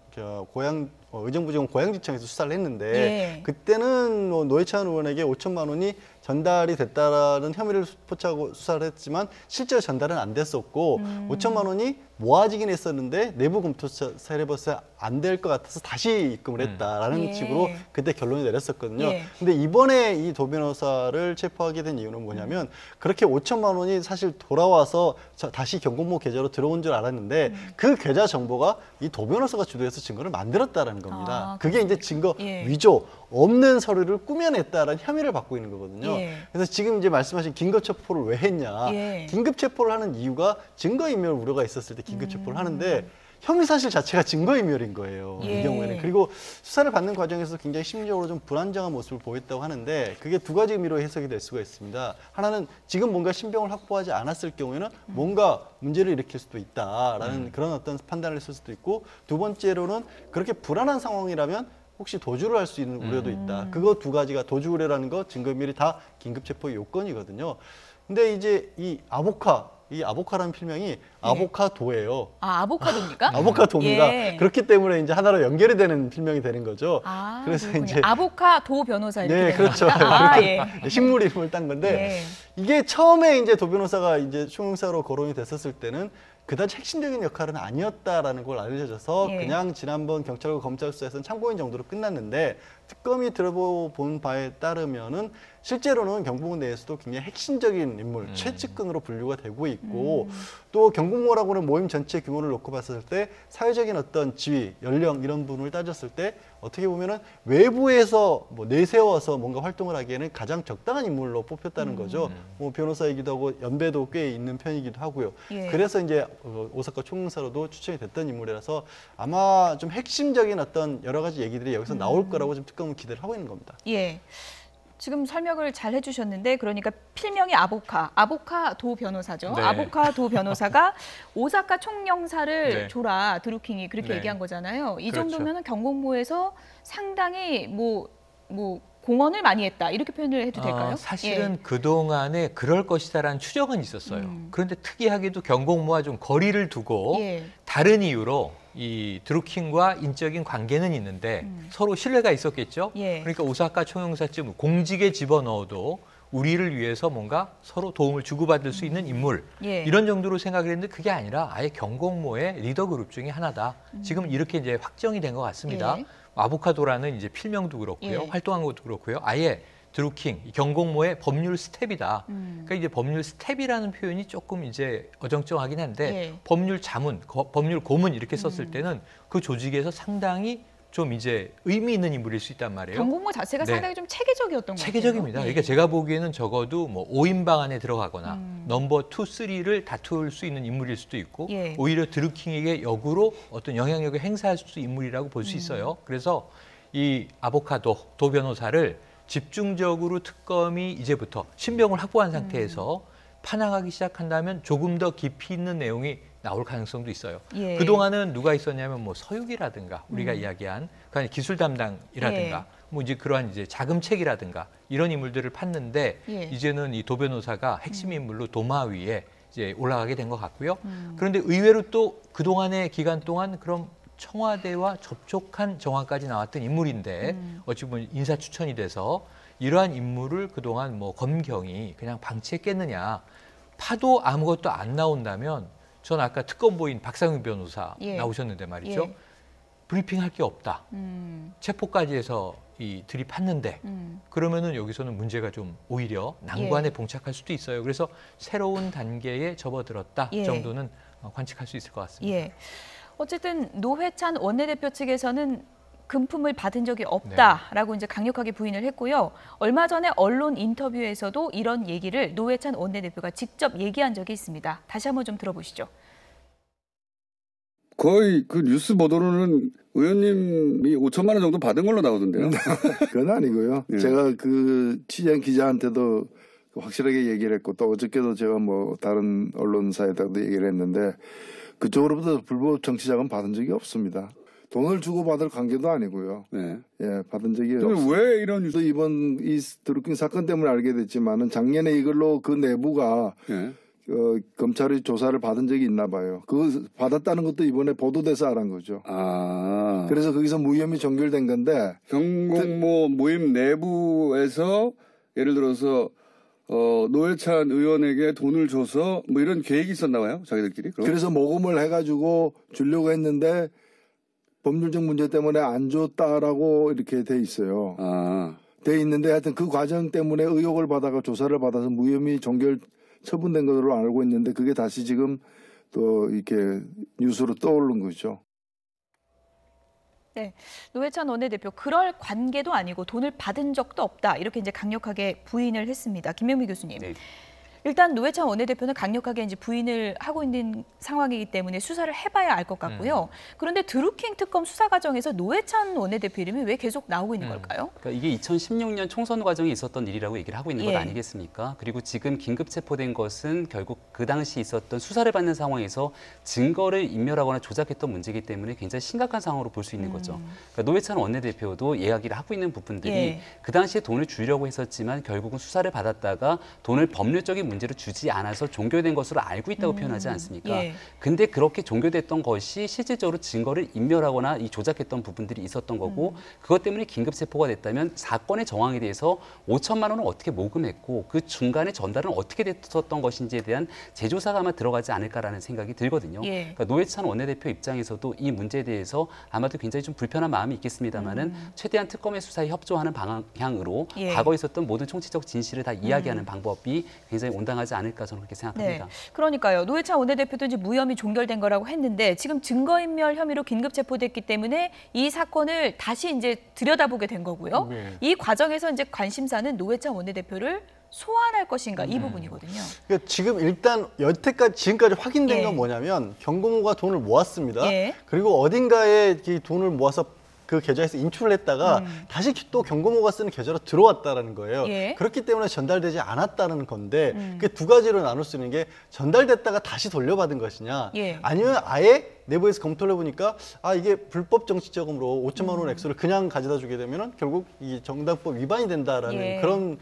E: 의정부지검 고양지청에서 수사를 했는데
A: 예.
E: 그때는 노회찬 의원에게 5천만 원이 전달이 됐다라는 혐의를 포착하고 수사를 했지만 실제로 전달은 안 됐었고 5천만 원이 모아지긴 했었는데 내부 검토사 해봐서 안 될 것 같아서 다시 입금을 했다라는
A: 예.
E: 식으로 그때 결론이 내렸었거든요.
A: 예.
E: 근데 이번에 이 도 변호사를 체포하게 된 이유는 뭐냐면 그렇게 5천만 원이 사실 돌아와서 다시 경공모 계좌로 들어온 줄 알았는데 그 계좌 정보가 이 도 변호사가 주도해서 증거를 만들었다라는 겁니다.
A: 아,
E: 그게 이제 증거
A: 예.
E: 위조, 없는 서류를 꾸며냈다라는 혐의를 받고 있는 거거든요.
A: 예.
E: 그래서 지금 이제 말씀하신 긴급 체포를 왜 했냐?
A: 예.
E: 긴급 체포를 하는 이유가 증거인멸 우려가 있었을 때 긴급 체포를 하는데 혐의 사실 자체가 증거인멸인 거예요.
A: 예.
E: 이 경우에는. 그리고 수사를 받는 과정에서 굉장히 심리적으로 좀 불안정한 모습을 보였다고 하는데 그게 두 가지 의미로 해석이 될 수가 있습니다. 하나는 지금 뭔가 신병을 확보하지 않았을 경우에는 뭔가 문제를 일으킬 수도 있다라는 그런 어떤 판단을 했을 수도 있고 두 번째로는 그렇게 불안한 상황이라면 혹시 도주를 할 수 있는 우려도 있다. 그거 두 가지가 도주 우려라는 거, 증거인멸이 다 긴급 체포의 요건이거든요. 근데 이제 이 아보카라는 필명이 아보카도예요.
A: 아, 아보카도입니까?
E: 아보카도입니다.
A: 예.
E: 그렇기 때문에 이제 하나로 연결이 되는 필명이 되는 거죠.
A: 아,
E: 그래서
A: 그렇군요.
E: 이제
A: 아보카도 변호사 이렇게
E: 네,
A: 되는
E: 그렇죠.
A: 겁니까? 아,
E: 예.
A: 예.
E: 식물 이름을 딴 건데
A: 예.
E: 이게 처음에 이제 도 변호사가 이제 총영사로 거론이 됐었을 때는 그다지 핵심적인 역할은 아니었다라는 걸 알려져서
A: 예.
E: 그냥 지난번 경찰과 검찰 수사에서는 참고인 정도로 끝났는데 특검이 들어본 바에 따르면은 실제로는 경북 내에서도 굉장히 핵심적인 인물, 최측근으로 분류가 되고 있고 또 경북모라고는 모임 전체 규모를 놓고 봤을 때 사회적인 어떤 지위, 연령 이런 부분을 따졌을 때 어떻게 보면은 외부에서 뭐 내세워서 뭔가 활동을 하기에는 가장 적당한 인물로 뽑혔다는 거죠. 뭐 변호사이기도 하고 연배도 꽤 있는 편이기도 하고요.
A: 예.
E: 그래서 이제 오사카 총영사로도 추천이 됐던 인물이라서 아마 좀 핵심적인 어떤 여러 가지 얘기들이 여기서 나올 거라고 좀 특검은 기대를 하고 있는 겁니다.
A: 예. 지금 설명을 잘 해주셨는데 그러니까 필명이 아보카도 변호사죠.
G: 네.
A: 아보카도 변호사가 오사카 총영사를
G: 네.
A: 줘라 드루킹이 그렇게
G: 네.
A: 얘기한 거잖아요. 이
G: 그렇죠.
A: 정도면 경공모에서 상당히 뭐 공헌을 많이 했다 이렇게 표현을 해도 될까요?
G: 사실은 그동안에 그럴 것이다라는 추정은 있었어요. 그런데 특이하게도 경공모와 좀 거리를 두고
A: 예.
G: 다른 이유로 이 드루킹과 인적인 관계는 있는데 서로 신뢰가 있었겠죠.
A: 예.
G: 그러니까 오사카 총영사쯤 공직에 집어넣어도 우리를 위해서 뭔가 서로 도움을 주고받을 수 있는 인물
A: 예.
G: 이런 정도로 생각을 했는데 그게 아니라 아예 경공모의 리더 그룹 중에 하나다. 지금 이렇게 이제 확정이 된 것 같습니다.
A: 예.
G: 아보카도라는 이제 필명도 그렇고요,
A: 예.
G: 활동한 것도 그렇고요. 아예 드루킹 경공모의 법률 스텝이다. 그러니까 이제 법률 스텝이라는 표현이 조금 이제 어정쩡하긴 한데
A: 예.
G: 법률 자문, 법률 고문 이렇게 썼을 때는 그 조직에서 상당히 좀 이제 의미 있는 인물일 수 있단 말이에요.
A: 경공모 자체가
G: 네.
A: 상당히 좀 체계적이었던 것 같아요.
G: 체계적입니다.
A: 예.
G: 그러니까 제가 보기에는 적어도 뭐 5인방 안에 들어가거나 넘버 2, 3를 다툴 수 있는 인물일 수도 있고
A: 예.
G: 오히려 드루킹에게 역으로 어떤 영향력을 행사할 수 있는 인물이라고 볼 수 있어요. 그래서 이 아보카도 도 변호사를 집중적으로 특검이 이제부터 신병을 확보한 상태에서 파악하기 시작한다면 조금 더 깊이 있는 내용이 나올 가능성도 있어요.
A: 예.
G: 그동안은 누가 있었냐면 뭐 서육이라든가 우리가 이야기한 그 기술 담당이라든가
A: 예.
G: 뭐 이제 그러한 이제 자금책이라든가 이런 인물들을 팠는데
A: 예.
G: 이제는 이 도 변호사가 핵심 인물로 도마 위에 이제 올라가게 된 것 같고요. 그런데 의외로 또 그동안의 기간 동안 그럼 청와대와 접촉한 정황까지 나왔던 인물인데 어찌 보면 인사 추천이 돼서 이러한 인물을 그동안 뭐 검경이 그냥 방치했겠느냐. 파도 아무것도 안 나온다면 전 아까 특검보인 박상윤 변호사
A: 예.
G: 나오셨는데 말이죠.
A: 예.
G: 브리핑할 게 없다. 체포까지 해서 이 들이팠는데 그러면은 여기서는 문제가 좀 오히려 난관에 봉착할 수도 있어요. 그래서 새로운 단계에 접어들었다
A: 예.
G: 정도는 관측할 수 있을 것 같습니다.
A: 예. 어쨌든 노회찬 원내대표 측에서는 금품을 받은 적이 없다라고 이제 강력하게 부인을 했고요. 얼마 전에 언론 인터뷰에서도 이런 얘기를 노회찬 원내대표가 직접 얘기한 적이 있습니다. 다시 한번 좀 들어보시죠.
L: 거의 그 뉴스 보도로는 의원님이 5천만 원 정도 받은 걸로 나오던데요.
M: 그건 아니고요.
L: 예.
M: 제가 그 취재한 기자한테도 확실하게 얘기를 했고 또 어저께도 제가 뭐 다른 언론사에다도 얘기를 했는데 그쪽으로부터 불법 정치자금 받은 적이 없습니다. 돈을 주고 받을 관계도 아니고요.
L: 네.
M: 예, 받은 적이
L: 그럼
M: 없습니다.
L: 왜 이런 뉴스?
M: 이번 이 드루킹 사건 때문에 알게 됐지만은 작년에 이걸로 그 내부가
L: 예.
M: 검찰이 조사를 받은 적이 있나 봐요. 그 받았다는 것도 이번에 보도돼서 알은 거죠.
L: 아.
M: 그래서 거기서 무혐의 종결된 건데
L: 경공모 모임 내부에서 예를 들어서 노회찬 의원에게 돈을 줘서 뭐 이런 계획이 있었나 봐요. 자기들끼리. 그럼?
M: 그래서 모금을 해가지고 주려고 했는데 법률적 문제 때문에 안 줬다라고 이렇게 돼 있어요.
L: 아.
M: 돼 있는데 하여튼 그 과정 때문에 의혹을 받아가 조사를 받아서 무혐의 종결 처분된 것으로 알고 있는데 그게 다시 지금 또 이렇게 뉴스로 떠오른 거죠.
A: 네, 노회찬 원내대표 그럴 관계도 아니고 돈을 받은 적도 없다 이렇게 이제 강력하게 부인을 했습니다. 김명미 교수님.
F: 네.
A: 일단 노회찬 원내대표는 강력하게 이제 부인을 하고 있는 상황이기 때문에 수사를 해봐야 알 것 같고요. 그런데 드루킹 특검 수사 과정에서 노회찬 원내대표 이름이 왜 계속 나오고 있는 걸까요?
F: 그러니까 이게 2016년 총선 과정에 있었던 일이라고 얘기를 하고 있는 것
A: 예.
F: 아니겠습니까? 그리고 지금 긴급 체포된 것은 결국 그 당시 있었던 수사를 받는 상황에서 증거를 인멸하거나 조작했던 문제이기 때문에 굉장히 심각한 상황으로 볼 수 있는 거죠. 그러니까 노회찬 원내대표도 이야기를 하고 있는 부분들이
A: 예.
F: 그 당시에 돈을 주려고 했었지만 결국은 수사를 받았다가 돈을 법률적인 문제로 주지 않아서 종결된 것으로 알고 있다고 표현하지 않습니까?
A: 예.
F: 근데 그렇게 종결됐던 것이 실질적으로 증거를 인멸하거나 이 조작했던 부분들이 있었던 거고 그것 때문에 긴급 체포가 됐다면 사건의 정황에 대해서 5천만 원을 어떻게 모금했고 그 중간에 전달은 어떻게 됐었던 것인지에 대한 재조사가 아마 들어가지 않을까라는 생각이 들거든요.
A: 예.
F: 그러니까 노회찬 원내대표 입장에서도 이 문제에 대해서 아마도 굉장히 좀 불편한 마음이 있겠습니다만은 최대한 특검의 수사에 협조하는 방향으로
A: 예.
F: 과거에 있었던 모든 총체적 진실을 다 이야기하는 방법이 굉장히 온당하지 않을까 저는 그렇게 생각합니다.
A: 네. 그러니까요. 노회찬 원내대표도 이제 무혐의 종결된 거라고 했는데 지금 증거인멸 혐의로 긴급 체포됐기 때문에 이 사건을 다시 이제 들여다보게 된 거고요.
E: 네.
A: 이 과정에서 이제 관심사는 노회찬 원내대표를 소환할 것인가 이 부분이거든요.
E: 그러니까 지금 일단 여태까지 지금까지 확인된
A: 예.
E: 건 뭐냐면 경고모가 돈을 모았습니다.
A: 예.
E: 그리고 어딘가에 이 돈을 모아서 그 계좌에서 인출을 했다가 다시 또 경고모가 쓰는 계좌로 들어왔다라는 거예요.
A: 예.
E: 그렇기 때문에 전달되지 않았다는 건데 그 두 가지로 나눌 수 있는 게 전달됐다가 다시 돌려받은 것이냐
A: 예.
E: 아니면 아예 내부에서 검토를 해보니까 아 이게 불법 정치자금으로 5천만 원 액수를 그냥 가져다 주게 되면은 결국 이 정당법 위반이 된다라는
A: 예.
E: 그런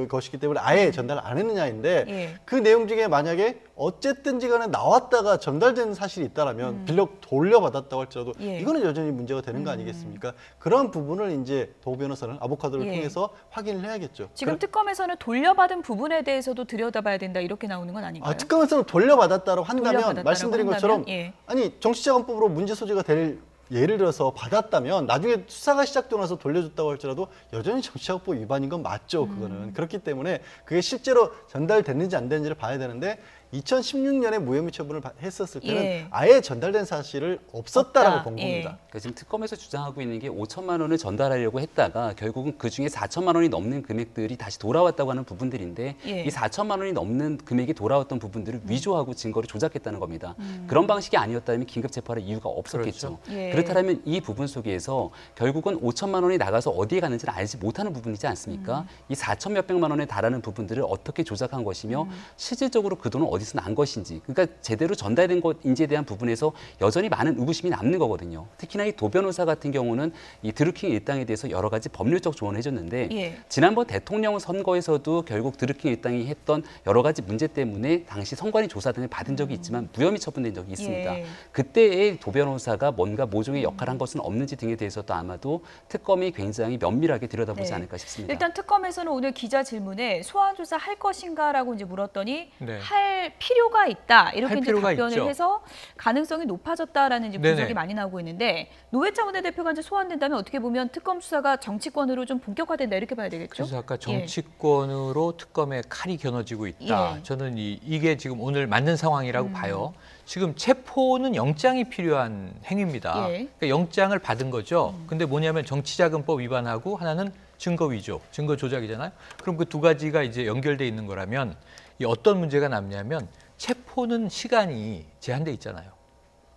E: 것이기 때문에 아예 전달 안 했느냐인데
A: 예.
E: 그 내용 중에 만약에 어쨌든지 간에 나왔다가 전달된 사실이 있다라면 빌려 돌려받았다고 할지라도
A: 예.
E: 이거는 여전히 문제가 되는 거 아니겠습니까? 그런 부분을 이제 도 변호사는 아보카도를
A: 예.
E: 통해서 확인을 해야겠죠.
A: 지금 특검에서는 돌려받은 부분에 대해서도 들여다봐야 된다 이렇게 나오는 건 아닌가요?
E: 특검에서는 돌려받았다고 한다면
A: 돌려받았다라고
E: 말씀드린
A: 한다면?
E: 것처럼
A: 예.
E: 아니 정치자금법으로 문제 소지가 될 예를 들어서 받았다면 나중에 수사가 시작되고 나서 돌려줬다고 할지라도 여전히 정치자금법 위반인 건 맞죠. 그거는. 그렇기 때문에 그게 실제로 전달됐는지 안 됐는지를 봐야 되는데 2016년에 무혐의 처분을 했었을 때는
A: 예.
E: 아예 전달된 사실을 없었다라고
A: 없다.
E: 본
A: 예.
E: 겁니다.
F: 그러니까 지금 특검에서 주장하고 있는 게 5천만 원을 전달하려고 했다가 결국은 그중에 4천만 원이 넘는 금액들이 다시 돌아왔다고 하는 부분들인데
A: 예.
F: 이 4천만 원이 넘는 금액이 돌아왔던 부분들을 위조하고 증거를 조작했다는 겁니다. 그런 방식이 아니었다면 긴급 체포할 이유가 없었겠죠.
A: 그렇죠. 예.
F: 그렇다면 이 부분 속에서 결국은 5천만 원이 나가서 어디에 갔는지를 알지 못하는 부분이지 않습니까? 이 4천 몇백만 원에 달하는 부분들을 어떻게 조작한 것이며 실질적으로 그 돈은 어디서 난 것인지, 그러니까 제대로 전달된 것인지에 대한 부분에서 여전히 많은 의구심이 남는 거거든요. 특히나 이 도 변호사 같은 경우는 이 드루킹 일당에 대해서 여러 가지 법률적 조언을 해줬는데
A: 예.
F: 지난번 대통령 선거에서도 결국 드루킹 일당이 했던 여러 가지 문제 때문에 당시 선관위 조사 등을 받은 적이 있지만 무혐의 처분된 적이 있습니다.
A: 예.
F: 그때의 도 변호사가 뭔가 모종의 역할을 한 것은 없는지 등에 대해서도 아마도 특검이 굉장히 면밀하게 들여다보지
A: 네.
F: 않을까 싶습니다.
A: 일단 특검에서는 오늘 기자 질문에 소환 조사 할 것인가라고 이제 물었더니
G: 네.
A: 할 필요가 있다 이렇게
G: 할
A: 이제
G: 필요가
A: 답변을
G: 있죠.
A: 해서 가능성이 높아졌다라는 이제 분석이
G: 네네.
A: 많이 나오고 있는데 노회찬 원내대표가 이제 소환된다면 어떻게 보면 특검 수사가 정치권으로 좀 본격화된다 이렇게 봐야 되겠죠?
G: 그래서 아까
A: 예.
G: 정치권으로 특검의 칼이 겨눠지고 있다.
A: 예.
G: 저는 이게 지금 오늘 맞는 상황이라고 봐요. 지금 체포는 영장이 필요한 행위입니다.
A: 예.
G: 그러니까 영장을 받은 거죠. 근데 뭐냐면 정치자금법 위반하고 하나는 증거 위조, 증거 조작이잖아요. 그럼 그 두 가지가 이제 연결돼 있는 거라면 이 어떤 문제가 남냐면 체포는 시간이 제한돼 있잖아요.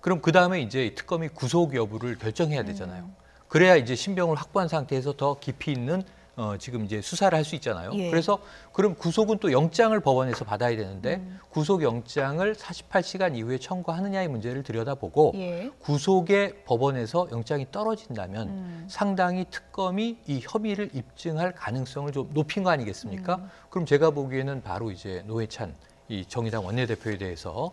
G: 그럼 그 다음에 이제 특검이 구속 여부를 결정해야 되잖아요. 그래야 이제 신병을 확보한 상태에서 더 깊이 있는 지금 이제 수사를 할 수 있잖아요.
A: 예.
G: 그래서 그럼 구속은 또 영장을 법원에서 받아야 되는데 구속 영장을 48시간 이후에 청구하느냐의 문제를 들여다보고
A: 예.
G: 구속에 법원에서 영장이 떨어진다면 상당히 특검이 이 혐의를 입증할 가능성을 좀 높인 거 아니겠습니까? 그럼 제가 보기에는 바로 이제 노회찬 이 정의당 원내대표에 대해서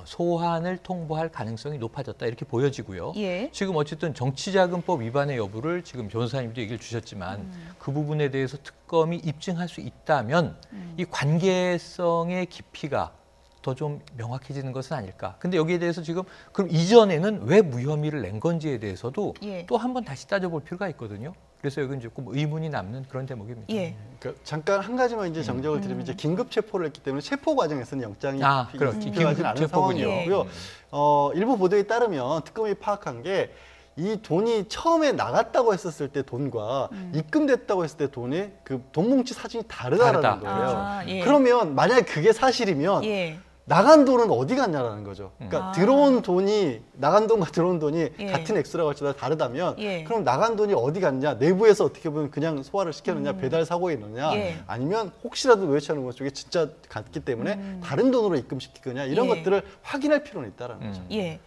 G: 소환을 통보할 가능성이 높아졌다 이렇게 보여지고요.
A: 예.
G: 지금 어쨌든 정치자금법 위반의 여부를 지금 변호사님도 얘기를 주셨지만 그 부분에 대해서 특검이 입증할 수 있다면 이 관계성의 깊이가 더 좀 명확해지는 것은 아닐까. 근데 여기에 대해서 지금 그럼 이전에는 왜 무혐의를 낸 건지에 대해서도
A: 예.
G: 또 한 번 다시 따져볼 필요가 있거든요. 그래서 여기는 조금 의문이 남는 그런 대목입니다.
A: 예.
E: 그러니까 잠깐 한 가지만 이제 정정을 드리면 이제 긴급 체포를 했기 때문에 체포 과정에서는 영장이
G: 그렇지.
E: 필요하진 않은
G: 체포군요.
E: 상황이고요. 일부 보도에 따르면 특검이 파악한 게 이 돈이 처음에 나갔다고 했었을 때 돈과 입금됐다고 했을 때 돈의 그 돈 뭉치 사진이 다르다라는 거예요.
A: 예.
E: 그러면 만약에 그게 사실이면
A: 예.
E: 나간 돈은 어디 갔냐라는 거죠. 그러니까 들어온 돈이 나간 돈과 들어온 돈이
A: 예.
E: 같은 액수라고 할지라도 다르다면
A: 예.
E: 그럼 나간 돈이 어디 갔냐, 내부에서 어떻게 보면 그냥 소화를 시켰느냐, 배달 사고에 넣느냐,
A: 예.
E: 아니면 혹시라도 노회찬 의원 쪽에 진짜 갔기 때문에 다른 돈으로 입금시키거냐 이런
A: 예.
E: 것들을 확인할 필요는 있다라는 거죠.
A: 예.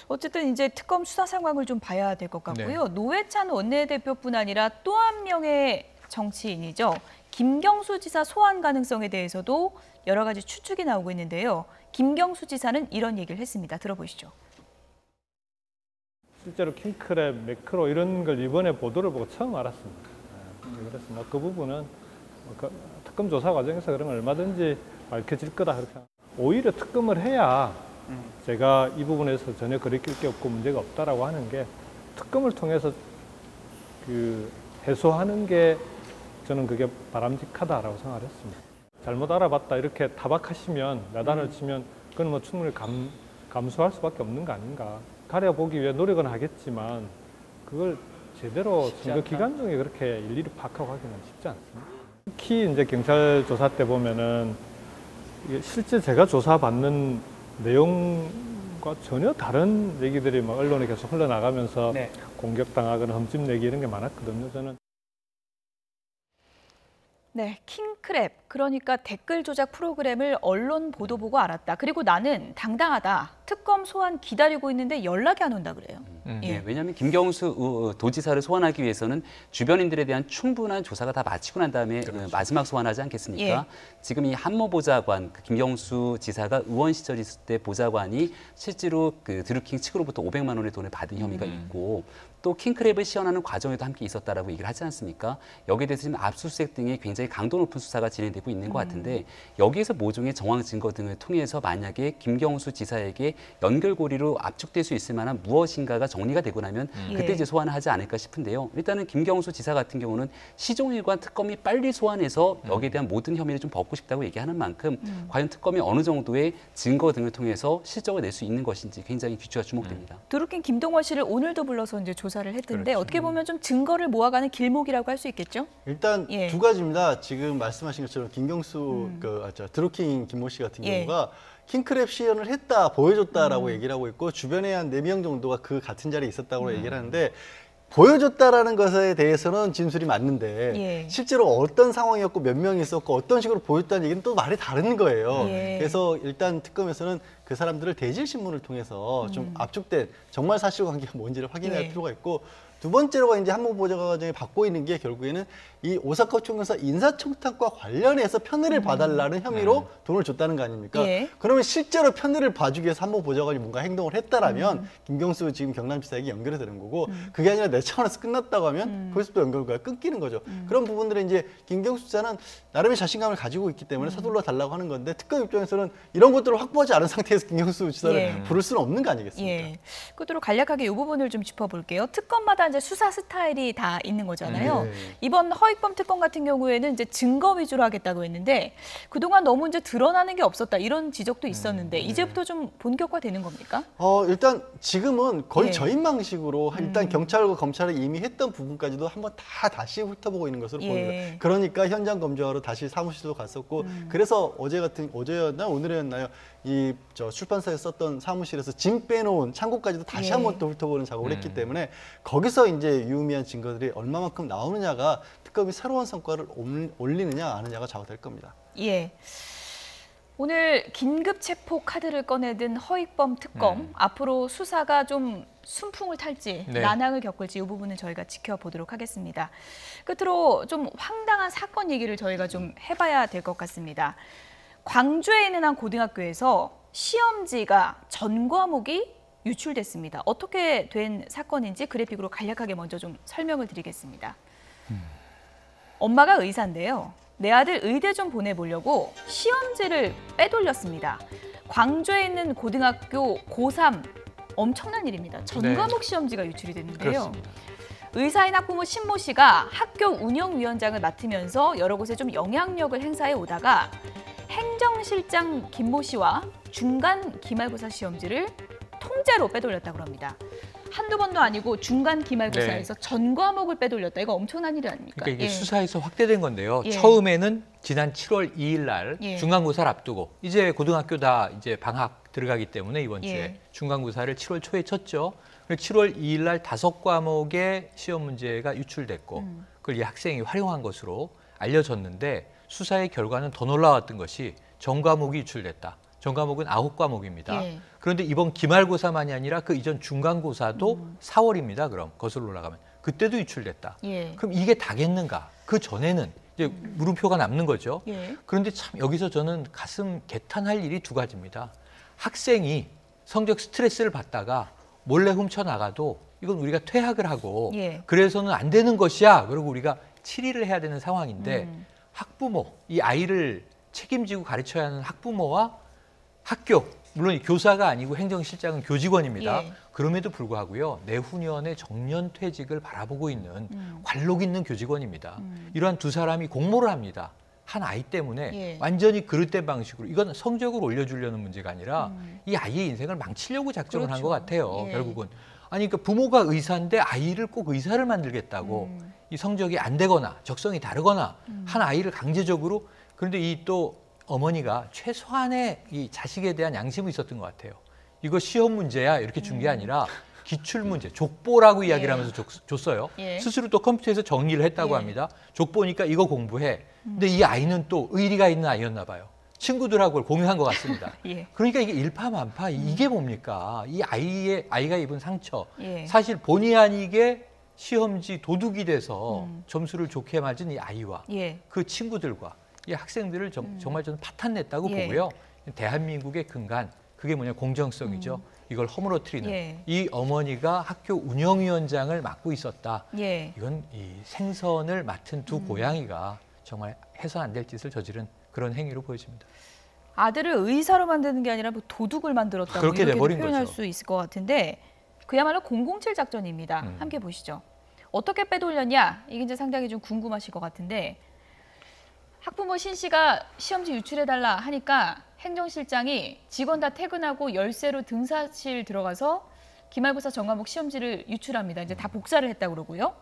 A: 어쨌든 이제 특검 수사 상황을 좀 봐야 될 것 같고요. 노회찬 원내대표뿐 아니라 또 한 명의 정치인이죠. 김경수 지사 소환 가능성에 대해서도 여러 가지 추측이 나오고 있는데요. 김경수 지사는 이런 얘기를 했습니다. 들어보시죠.
N: 실제로 킹크랩, 매크로 이런 걸 이번에 보도를 보고 처음 알았습니다. 그래서 그 부분은 특검 조사 과정에서 그런 걸 얼마든지 밝혀질 거다 그렇게. 오히려 특검을 해야 제가 이 부분에서 전혀 거리낄 게 없고 문제가 없다라고 하는 게 특검을 통해서 그 해소하는 게 저는 그게 바람직하다라고 생각을 했습니다. 잘못 알아봤다 이렇게 타박하시면 야단을 치면 그건 뭐 충분히 감수할 수밖에 없는 거 아닌가. 가려보기 위해 노력은 하겠지만 그걸 제대로 증거 기간 중에 그렇게 일일이 파악하고 하기는 쉽지 않습니다. 특히 이제 경찰 조사 때 보면은 이게 실제 제가 조사받는 내용과 전혀 다른 얘기들이 막 언론에 계속 흘러나가면서 공격당하거나 흠집내기 이런 게 많았거든요. 저는.
A: 네, 킹크랩, 그러니까 댓글 조작 프로그램을 언론 보도 보고 알았다. 그리고 나는 당당하다. 특검 소환 기다리고 있는데 연락이 안 온다 그래요.
F: 예, 왜냐하면 김경수 도지사를 소환하기 위해서는 주변인들에 대한 충분한 조사가 다 마치고 난 다음에 마지막 소환하지 않겠습니까?
A: 예.
F: 지금 이 한모 보좌관, 김경수 지사가 의원 시절 있을 때 보좌관이 실제로 그 드루킹 측으로부터 500만 원의 돈을 받은 혐의가 있고 또 킹크랩을 시연하는 과정에도 함께 있었다라고 얘기를 하지 않습니까? 여기에 대해서 지금 압수수색 등의 굉장히 강도 높은 수사가 진행되고 있는 것 같은데 여기에서 모종의 정황 증거 등을 통해서 만약에 김경수 지사에게 연결고리로 압축될 수 있을 만한 무엇인가가 정리가 되고 나면 그때 이제 소환을 하지 않을까 싶은데요. 일단은 김경수 지사 같은 경우는 시종일관 특검이 빨리 소환해서 여기에 대한 모든 혐의를 좀 벗고 싶다고 얘기하는 만큼 과연 특검이 어느 정도의 증거 등을 통해서 실적을 낼 수 있는 것인지 굉장히 귀추가 주목됩니다.
A: 드루킹 김동원 씨를 오늘도 불러서 이제 조사를 했던데 어떻게 보면 좀 증거를 모아가는 길목이라고 할 수 있겠죠?
E: 일단 두 가지입니다. 지금 말씀하신 것처럼 김경수 드루킹 김모 씨 같은 경우가 킹크랩 시연을 했다, 보여줬다라고 얘기를 하고 있고 주변에 한 4명 정도가 그 같은 자리에 있었다고 얘기를 하는데 보여줬다라는 것에 대해서는 진술이 맞는데 실제로 어떤 상황이었고 몇 명이 있었고 어떤 식으로 보였다는 얘기는 또 말이 다른 거예요. 그래서 일단 특검에서는 그 사람들을 대질 신문을 통해서 좀 압축된 정말 사실관계가 뭔지를 확인할 필요가 있고 두 번째로가 이제 한모 보좌관이 받고 있는 게 결국에는 이 오사카 총영사 인사청탁과 관련해서 편의를 봐달라는 혐의로 돈을 줬다는 거 아닙니까? 그러면 실제로 편의를 봐주기 위해서 한모 보좌관이 뭔가 행동을 했다라면 김경수 지금 경남지사에게 연결이 되는 거고 그게 아니라 내 차원에서 끝났다고 하면 거기서부터 연결고리가 끊기는 거죠. 그런 부분들은 이제 김경수 지사는 나름의 자신감을 가지고 있기 때문에 서둘러 달라고 하는 건데 특검 입장에서는 이런 것들을 확보하지 않은 상태에서 김경수 지사를 부를 수는 없는 거 아니겠습니까?
A: 끝으로 간략하게 이 부분을 좀 짚어볼게요. 특검마다 이제 수사 스타일이 다 있는 거잖아요. 이번 허익범 특검 같은 경우에는 이제 증거 위주로 하겠다고 했는데 그동안 너무 이제 드러나는 게 없었다 이런 지적도 있었는데 이제부터 좀 본격화되는 겁니까?
E: 일단 지금은 거의 저인망식으로 일단 경찰과 검찰이 이미 했던 부분까지도 한번 다시 훑어보고 있는 것으로 보입니다. 그러니까 현장 검증하러 다시 사무실로 갔었고 그래서 어제였나 오늘이었나요? 이 출판사에 썼던 사무실에서 짐 빼놓은 창고까지도 다시 한번 또 훑어보는 작업을 했기 때문에 거기서 이제 유의미한 증거들이 얼마만큼 나오느냐가 특검이 새로운 성과를 올리느냐 아느냐가 좌우될 겁니다.
A: 오늘 긴급 체포 카드를 꺼내든 허익범 특검 앞으로 수사가 좀 순풍을 탈지 난항을 겪을지 이 부분은 저희가 지켜보도록 하겠습니다. 끝으로 좀 황당한 사건 얘기를 저희가 좀 해봐야 될 것 같습니다. 광주에 있는 한 고등학교에서 시험지가 전 과목이 유출됐습니다. 어떻게 된 사건인지 그래픽으로 간략하게 먼저 좀 설명을 드리겠습니다. 엄마가 의사인데요. 내 아들 의대 좀 보내보려고 시험지를 빼돌렸습니다. 광주에 있는 고등학교 고3 엄청난 일입니다. 전 과목 시험지가 유출이 됐는데요. 의사인 학부모 신모 씨가 학교 운영위원장을 맡으면서 여러 곳에 좀 영향력을 행사해 오다가 행정실장 김모 씨와 중간 기말고사 시험지를 통째로 빼돌렸다고 합니다. 한두 번도 아니고 중간 기말고사에서 전 과목을 빼돌렸다. 이거 엄청난 일이 아닙니까?
G: 그러니까 이게 수사에서 확대된 건데요.
A: 예.
G: 처음에는 지난 7월 2일 날
A: 예.
G: 중간고사를 앞두고 이제 고등학교 다 이제 방학 들어가기 때문에 이번 주에
A: 예.
G: 중간고사를 7월 초에 쳤죠. 7월 2일 날 5과목의 시험 문제가 유출됐고 그걸 이 학생이 활용한 것으로 알려졌는데 수사의 결과는 더 놀라웠던 것이 전 과목이 유출됐다. 전 과목은 9과목입니다.
A: 예.
G: 그런데 이번 기말고사만이 아니라 그 이전 중간고사도 4월입니다. 그럼 거슬러 올라가면 그때도 유출됐다.
A: 예.
G: 그럼 이게 다겠는가? 그 전에는 이제 물음표가 남는 거죠.
A: 예.
G: 그런데 참 여기서 저는 가슴 개탄할 일이 두 가지입니다. 학생이 성적 스트레스를 받다가 몰래 훔쳐나가도 이건 우리가 퇴학을 하고
A: 예.
G: 그래서는 안 되는 것이야. 그리고 우리가 치리를 해야 되는 상황인데 학부모, 이 아이를 책임지고 가르쳐야 하는 학부모와 학교, 물론 이 교사가 아니고 행정실장은 교직원입니다.
A: 예.
G: 그럼에도 불구하고요. 내후년에 정년퇴직을 바라보고 있는 관록 있는 교직원입니다. 이러한 두 사람이 공모를 합니다. 한 아이 때문에
A: 예.
G: 완전히 그릇된 방식으로 이건 성적을 올려주려는 문제가 아니라 이 아이의 인생을 망치려고 작정을 한 것 같아요.
A: 예.
G: 결국은. 아니 그러니까 부모가 의사인데 아이를 꼭 의사를 만들겠다고 이 성적이 안 되거나 적성이 다르거나 한 아이를 강제적으로 그런데 이 또 어머니가 최소한의 이 자식에 대한 양심이 있었던 것 같아요. 이거 시험 문제야 이렇게 준 게 아니라 기출 문제, 족보라고 이야기를 하면서 줬어요.
A: 예.
G: 스스로 또 컴퓨터에서 정리를 했다고
A: 예.
G: 합니다. 족보니까 이거 공부해. 근데 이 아이는 또 의리가 있는 아이였나 봐요. 친구들하고 그걸 공유한 것 같습니다.
A: 예.
G: 그러니까 이게 일파만파 이게 뭡니까? 이 아이가 입은 상처.
A: 예.
G: 사실 본의 아니게 시험지 도둑이 돼서 점수를 좋게 맞은 이 아이와
A: 예.
G: 그 친구들과 이 학생들을 정말 저는 파탄냈다고
A: 예.
G: 보고요. 대한민국의 근간 그게 뭐냐 공정성이죠. 이걸 허물어뜨리는
A: 예.
G: 이 어머니가 학교 운영위원장을 맡고 있었다.
A: 예.
G: 이건 이 생선을 맡은 두 고양이가 정말 해서 안 될 짓을 저지른 그런 행위로 보여집니다.
A: 아들을 의사로 만드는 게 아니라 뭐 도둑을 만들었다고
G: 그렇게
A: 이렇게
G: 돼버린
A: 표현할
G: 거죠.
A: 수 있을 것 같은데 그야말로 007 작전입니다. 함께 보시죠. 어떻게 빼돌렸냐? 이게 이제 상당히 좀 궁금하실 것 같은데 학부모 신 씨가 시험지 유출해달라 하니까 행정실장이 직원 다 퇴근하고 열쇠로 등사실 들어가서 기말고사 전과목 시험지를 유출합니다. 이제 다 복사를 했다고 그러고요.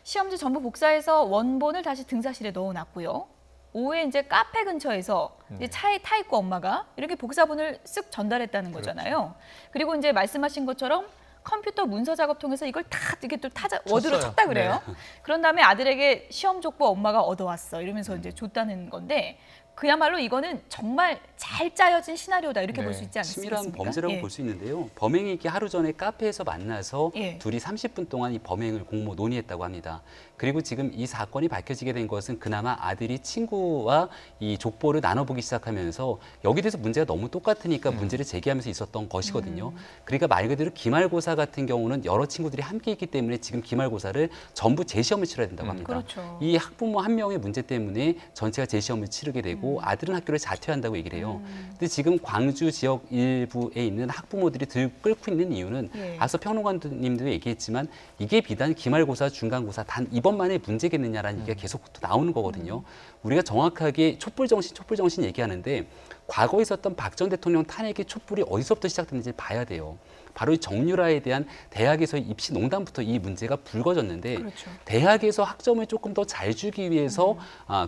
A: 시험지 전부 복사해서 원본을 다시 등사실에 넣어놨고요. 오후에 이제 카페 근처에서 이제 차에 타 있고 엄마가 이렇게 복사본을 쓱 전달했다는 거잖아요. 그리고 이제 말씀하신 것처럼 컴퓨터 문서 작업통에서 이걸 다 이렇게 또 워드로 쳤다 그래요.
G: 네.
A: 그런 다음에 아들에게 시험 족보 엄마가 얻어왔어 이러면서 이제 줬다는 건데 그야말로 이거는 정말 잘 짜여진 시나리오다 이렇게 볼 수 있지 않습니까?
F: 치밀한 범죄라고 볼 수 있는데요. 범행이 이렇게 하루 전에 카페에서 만나서 둘이 30분 동안 이 범행을 공모 논의했다고 합니다. 그리고 지금 이 사건이 밝혀지게 된 것은 그나마 아들이 친구와 이 족보를 나눠보기 시작하면서 여기에 대해서 문제가 너무 똑같으니까 문제를 제기하면서 있었던 것이거든요. 그러니까 말 그대로 기말고사 같은 경우는 여러 친구들이 함께 있기 때문에 지금 기말고사를 전부 재시험을 치러야 된다고 합니다.
A: 그렇죠.
F: 이 학부모 한 명의 문제 때문에 전체가 재시험을 치르게 되고 아들은 학교를 자퇴한다고 얘기를 해요. 근데 지금 광주 지역 일부에 있는 학부모들이 들끓고 있는 이유는 앞서 평론가님도 얘기했지만 이게 비단 기말고사, 중간고사 단 이번만의 문제겠느냐라는 얘기가 계속 또 나오는 거거든요. 우리가 정확하게 촛불정신 얘기하는데 과거에 있었던 박 전 대통령 탄핵의 촛불이 어디서부터 시작됐는지 봐야 돼요. 바로 이 정유라에 대한 대학에서의 입시 농단부터 이 문제가 불거졌는데
A: 그렇죠.
F: 대학에서 학점을 조금 더 잘 주기 위해서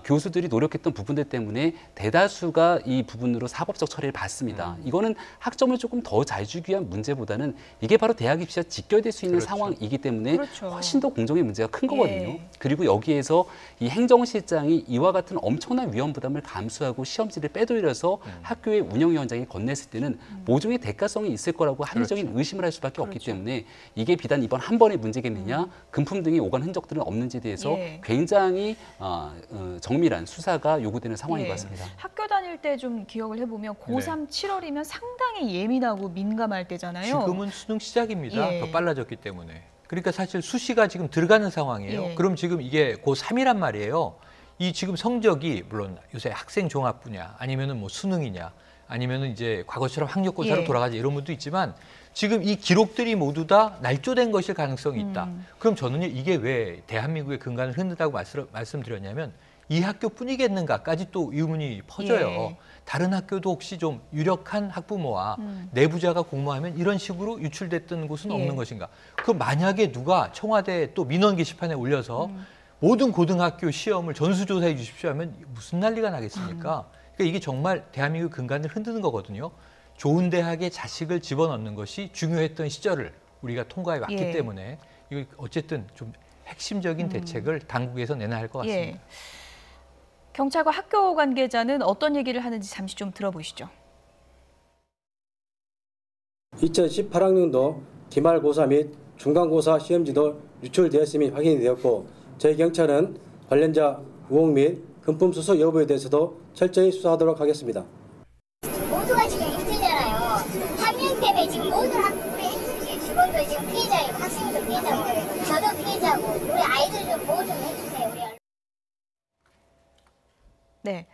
F: 교수들이 노력했던 부분들 때문에 대다수가 이 부분으로 사법적 처리를 받습니다. 이거는 학점을 조금 더 잘 주기 위한 문제보다는 이게 바로 대학 입시와 직결될 수 있는 상황이기 때문에 훨씬 더 공정의 문제가 큰 거거든요. 그리고 여기에서 이 행정실장이 이와 같은 엄청난 위험 부담을 감수하고 시험지를 빼돌려서 학교의 운영위원장이 건넸을 때는 모종의 대가성이 있을 거라고 합리적인 의심을 할 수밖에 없기 때문에 이게 비단 이번 한 번의 문제겠느냐, 금품 등이 오간 흔적들은 없는지에 대해서 굉장히 정밀한 수사가 요구되는 상황인 것 같습니다.
A: 학교 다닐 때 좀 기억을 해보면 고3 7월이면 상당히 예민하고 민감할 때잖아요.
G: 지금은 수능 시작입니다. 더 빨라졌기 때문에. 그러니까 사실 수시가 지금 들어가는 상황이에요. 그럼 지금 이게 고3이란 말이에요. 이 지금 성적이 물론 요새 학생 종합부냐 아니면은 뭐 수능이냐 아니면은 이제 과거처럼 학력고사로 돌아가지 이런 분도 있지만 지금 이 기록들이 모두 다 날조된 것일 가능성이 있다. 그럼 저는요 이게 왜 대한민국의 근간을 흔든다고 말씀드렸냐면 이 학교뿐이겠는가까지 또 의문이 퍼져요.
A: 예.
G: 다른 학교도 혹시 좀 유력한 학부모와 내부자가 공모하면 이런 식으로 유출됐던 곳은
A: 예.
G: 없는 것인가? 그럼 만약에 누가 청와대 또 민원 게시판에 올려서 모든 고등학교 시험을 전수조사해 주십시오 하면 무슨 난리가 나겠습니까? 그러니까 이게 정말 대한민국 근간을 흔드는 거거든요. 좋은 대학에 자식을 집어넣는 것이 중요했던 시절을 우리가 통과해 왔기
A: 예.
G: 때문에 이거 어쨌든 좀 핵심적인 대책을 당국에서 내놔야 할 것 같습니다.
A: 예. 경찰과 학교 관계자는 어떤 얘기를 하는지 잠시 좀 들어보시죠.
O: 2018학년도 기말고사 및 중간고사 시험지도 유출되었음이 확인이 되었고 저희 경찰은 관련자 의혹 및 금품 수수 여부에 대해서도 철저히 수사하도록 하겠습니다.
P: 모두가 지금 힘들잖아요. 학년 때문에 지금 모든 우리 행정실 직원도 지금 피해자이고 학생도 피해자고 저도 피해자고 우리 아이들 좀 보호 좀 해주세요. 우리.
A: 네.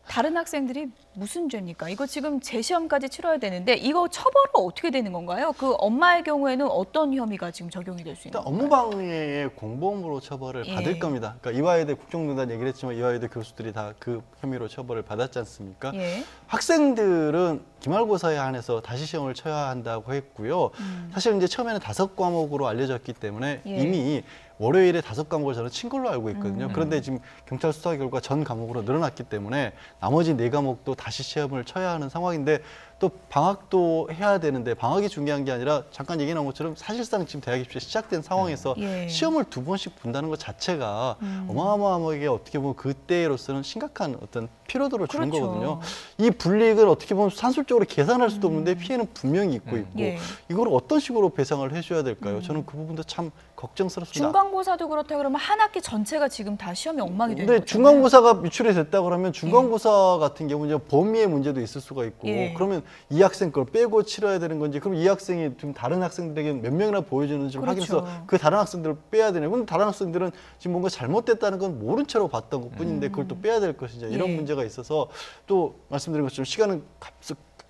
A: 다른 학생들이 무슨 죄입니까? 이거 지금 재시험까지 치러야 되는데 이거 처벌은 어떻게 되는 건가요? 그 엄마의 경우에는 어떤 혐의가 지금 적용이 될 수 있는 건가요?
E: 업무방해의 공범으로 처벌을
A: 예.
E: 받을 겁니다. 그러니까 이화여대 국정농단 얘기를 했지만 이화여대 교수들이 다 그 혐의로 처벌을 받았지 않습니까?
A: 예.
E: 학생들은 기말고사에 한해서 다시 시험을 쳐야 한다고 했고요. 사실 이제 처음에는 5과목으로 알려졌기 때문에
A: 예.
E: 이미 월요일에 5과목을 저는 친 걸로 알고 있거든요. 그런데 지금 경찰 수사 결과 전 과목으로 늘어났기 때문에 나머지 4과목도 다시 시험을 쳐야 하는 상황인데 또 방학도 해야 되는데 방학이 중요한 게 아니라 잠깐 얘기 나온 것처럼 사실상 지금 대학 입시 시작된 상황에서
A: 예.
E: 시험을 2번씩 본다는 것 자체가 어마어마하게 어떻게 보면 그때로서는 심각한 어떤 피로도를 주는
A: 그렇죠.
E: 거거든요. 이 불이익을 어떻게 보면 산술적으로 계산할 수도 없는데 피해는 분명히 있고
A: 예.
E: 이걸 어떤 식으로 배상을 해줘야 될까요? 저는 그 부분도 참 걱정스럽습니다.
A: 중간고사도 그렇다 그러면 한 학기 전체가 지금 다 시험이 엉망이 되는
E: 근데
A: 거잖아요.
E: 중간고사가 유출이 됐다 그러면 중간고사 같은 경우는 범위의 문제도 있을 수가 있고
A: 예.
E: 그러면 이 학생 걸 빼고 치러야 되는 건지 그럼 이 학생이 좀 다른 학생들에게 몇 명이나 보여주는지
A: 그렇죠.
E: 확인해서 그 다른 학생들을 빼야 되는 그럼 다른 학생들은 지금 뭔가 잘못됐다는 건 모른 채로 봤던 것뿐인데 그걸 또 빼야 될 것인지 이런
A: 예.
E: 문제가 있어서 또 말씀드린 것처럼 시간은 값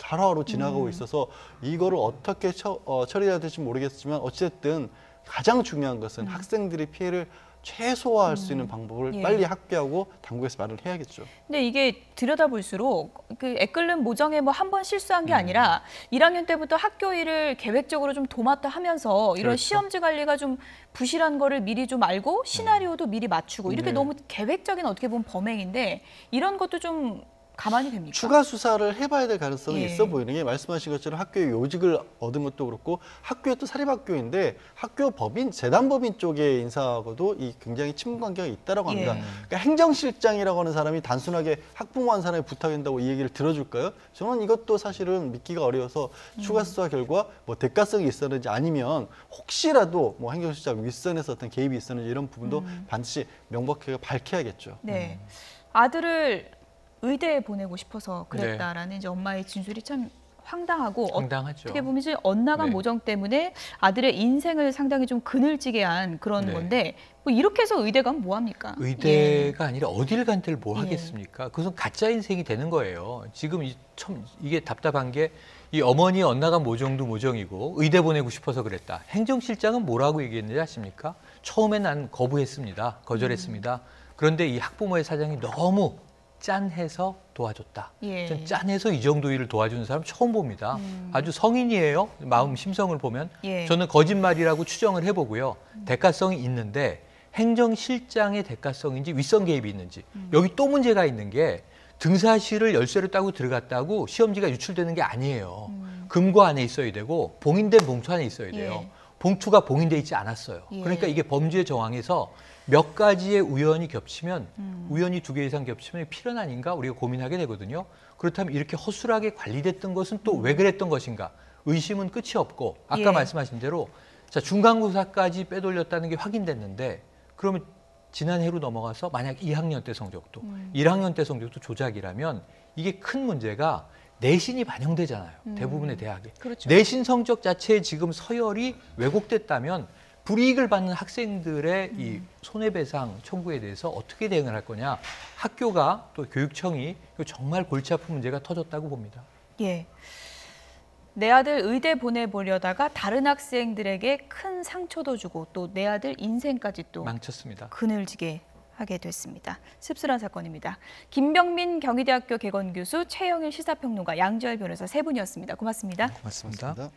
E: 하루하루 지나가고 있어서 이거를 어떻게 처리해야 될지 모르겠지만 어쨌든 가장 중요한 것은 학생들이 피해를 최소화할 수 있는 방법을
A: 예.
E: 빨리 학교하고 당국에서 말을 해야겠죠.
A: 근데 이게 들여다볼수록 그 애끓는 모정에 뭐 한 번 실수한 게 아니라 1학년 때부터 학교 일을 계획적으로 좀 도맡아 하면서 이런
G: 그렇죠.
A: 시험지 관리가 좀 부실한 거를 미리 좀 알고 시나리오도 미리 맞추고 이렇게
E: 네.
A: 너무 계획적인 어떻게 보면 범행인데 이런 것도 좀 가만히 됩니까?
E: 추가 수사를 해봐야 될 가능성이
A: 예.
E: 있어 보이는 게 말씀하신 것처럼 학교의 요직을 얻은 것도 그렇고 학교에 또 사립학교인데 학교 법인, 재단법인 쪽의 인사하고도 이 굉장히 친분관계가 있다라고 합니다.
A: 예.
E: 그러니까 행정실장이라고 하는 사람이 단순하게 학부모 한 사람이 부탁한다고 이 얘기를 들어줄까요? 저는 이것도 사실은 믿기가 어려워서 추가 수사 결과 뭐 대가성이 있었는지 아니면 혹시라도 뭐 행정실장 윗선에서 어떤 개입이 있었는지 이런 부분도 반드시 명백하게 밝혀야겠죠.
A: 네. 아들을 의대에 보내고 싶어서 그랬다라는 이제 엄마의 진술이 참 황당하고
G: 황당하죠.
A: 어떻게 보면 이제 엇나간
G: 네.
A: 모정 때문에 아들의 인생을 상당히 좀 그늘지게 한 그런
G: 네.
A: 건데 뭐 이렇게 해서 의대 가면 뭐 합니까?
G: 의대가 아니라 어딜 간 데를 뭘
A: 예.
G: 하겠습니까? 그것은 가짜 인생이 되는 거예요. 지금 이게 답답한 게 이 어머니 엇나간 모정도 모정이고 의대 보내고 싶어서 그랬다. 행정실장은 뭐라고 얘기했는지 아십니까? 처음에 난 거부했습니다. 거절했습니다. 그런데 이 학부모의 사정이 너무 짠해서 도와줬다.
A: 예.
G: 전 짠해서 이 정도 일을 도와주는 사람 처음 봅니다. 아주 성인이에요. 마음 심성을 보면.
A: 예.
G: 저는 거짓말이라고 추정을 해보고요. 대가성이 있는데 행정실장의 대가성인지 윗선 개입이 있는지. 여기 또 문제가 있는 게 등사실을 열쇠를 따고 들어갔다고 시험지가 유출되는 게 아니에요. 금고 안에 있어야 되고 봉인된 봉투 안에 있어야 돼요.
A: 예.
G: 봉투가 봉인돼 있지 않았어요.
A: 예.
G: 그러니까 이게 범죄 정황에서 몇 가지의 우연이 겹치면 우연이 2개 이상 겹치면 필연 아닌가 우리가 고민하게 되거든요. 그렇다면 이렇게 허술하게 관리됐던 것은 또 왜 그랬던 것인가? 의심은 끝이 없고 아까
A: 예.
G: 말씀하신 대로 자 중간고사까지 빼돌렸다는 게 확인됐는데 그러면 지난해로 넘어가서 만약 2학년 때 성적도 1학년 때 성적도 조작이라면 이게 큰 문제가 내신이 반영되잖아요. 대부분의 대학에.
A: 그렇죠.
G: 내신 성적 자체에 지금 서열이 왜곡됐다면 불이익을 받는 학생들의 이 손해배상 청구에 대해서 어떻게 대응을 할 거냐. 학교가 또 교육청이 정말 골치 아픈 문제가 터졌다고 봅니다.
A: 예. 내 아들 의대 보내보려다가 다른 학생들에게 큰 상처도 주고 또 내 아들 인생까지 또
G: 망쳤습니다.
A: 그늘지게 하게 됐습니다. 씁쓸한 사건입니다. 김병민 경희대학교 개건교수, 최영일 시사평론가, 양지열 변호사 세 분이었습니다. 고맙습니다.
G: 고맙습니다.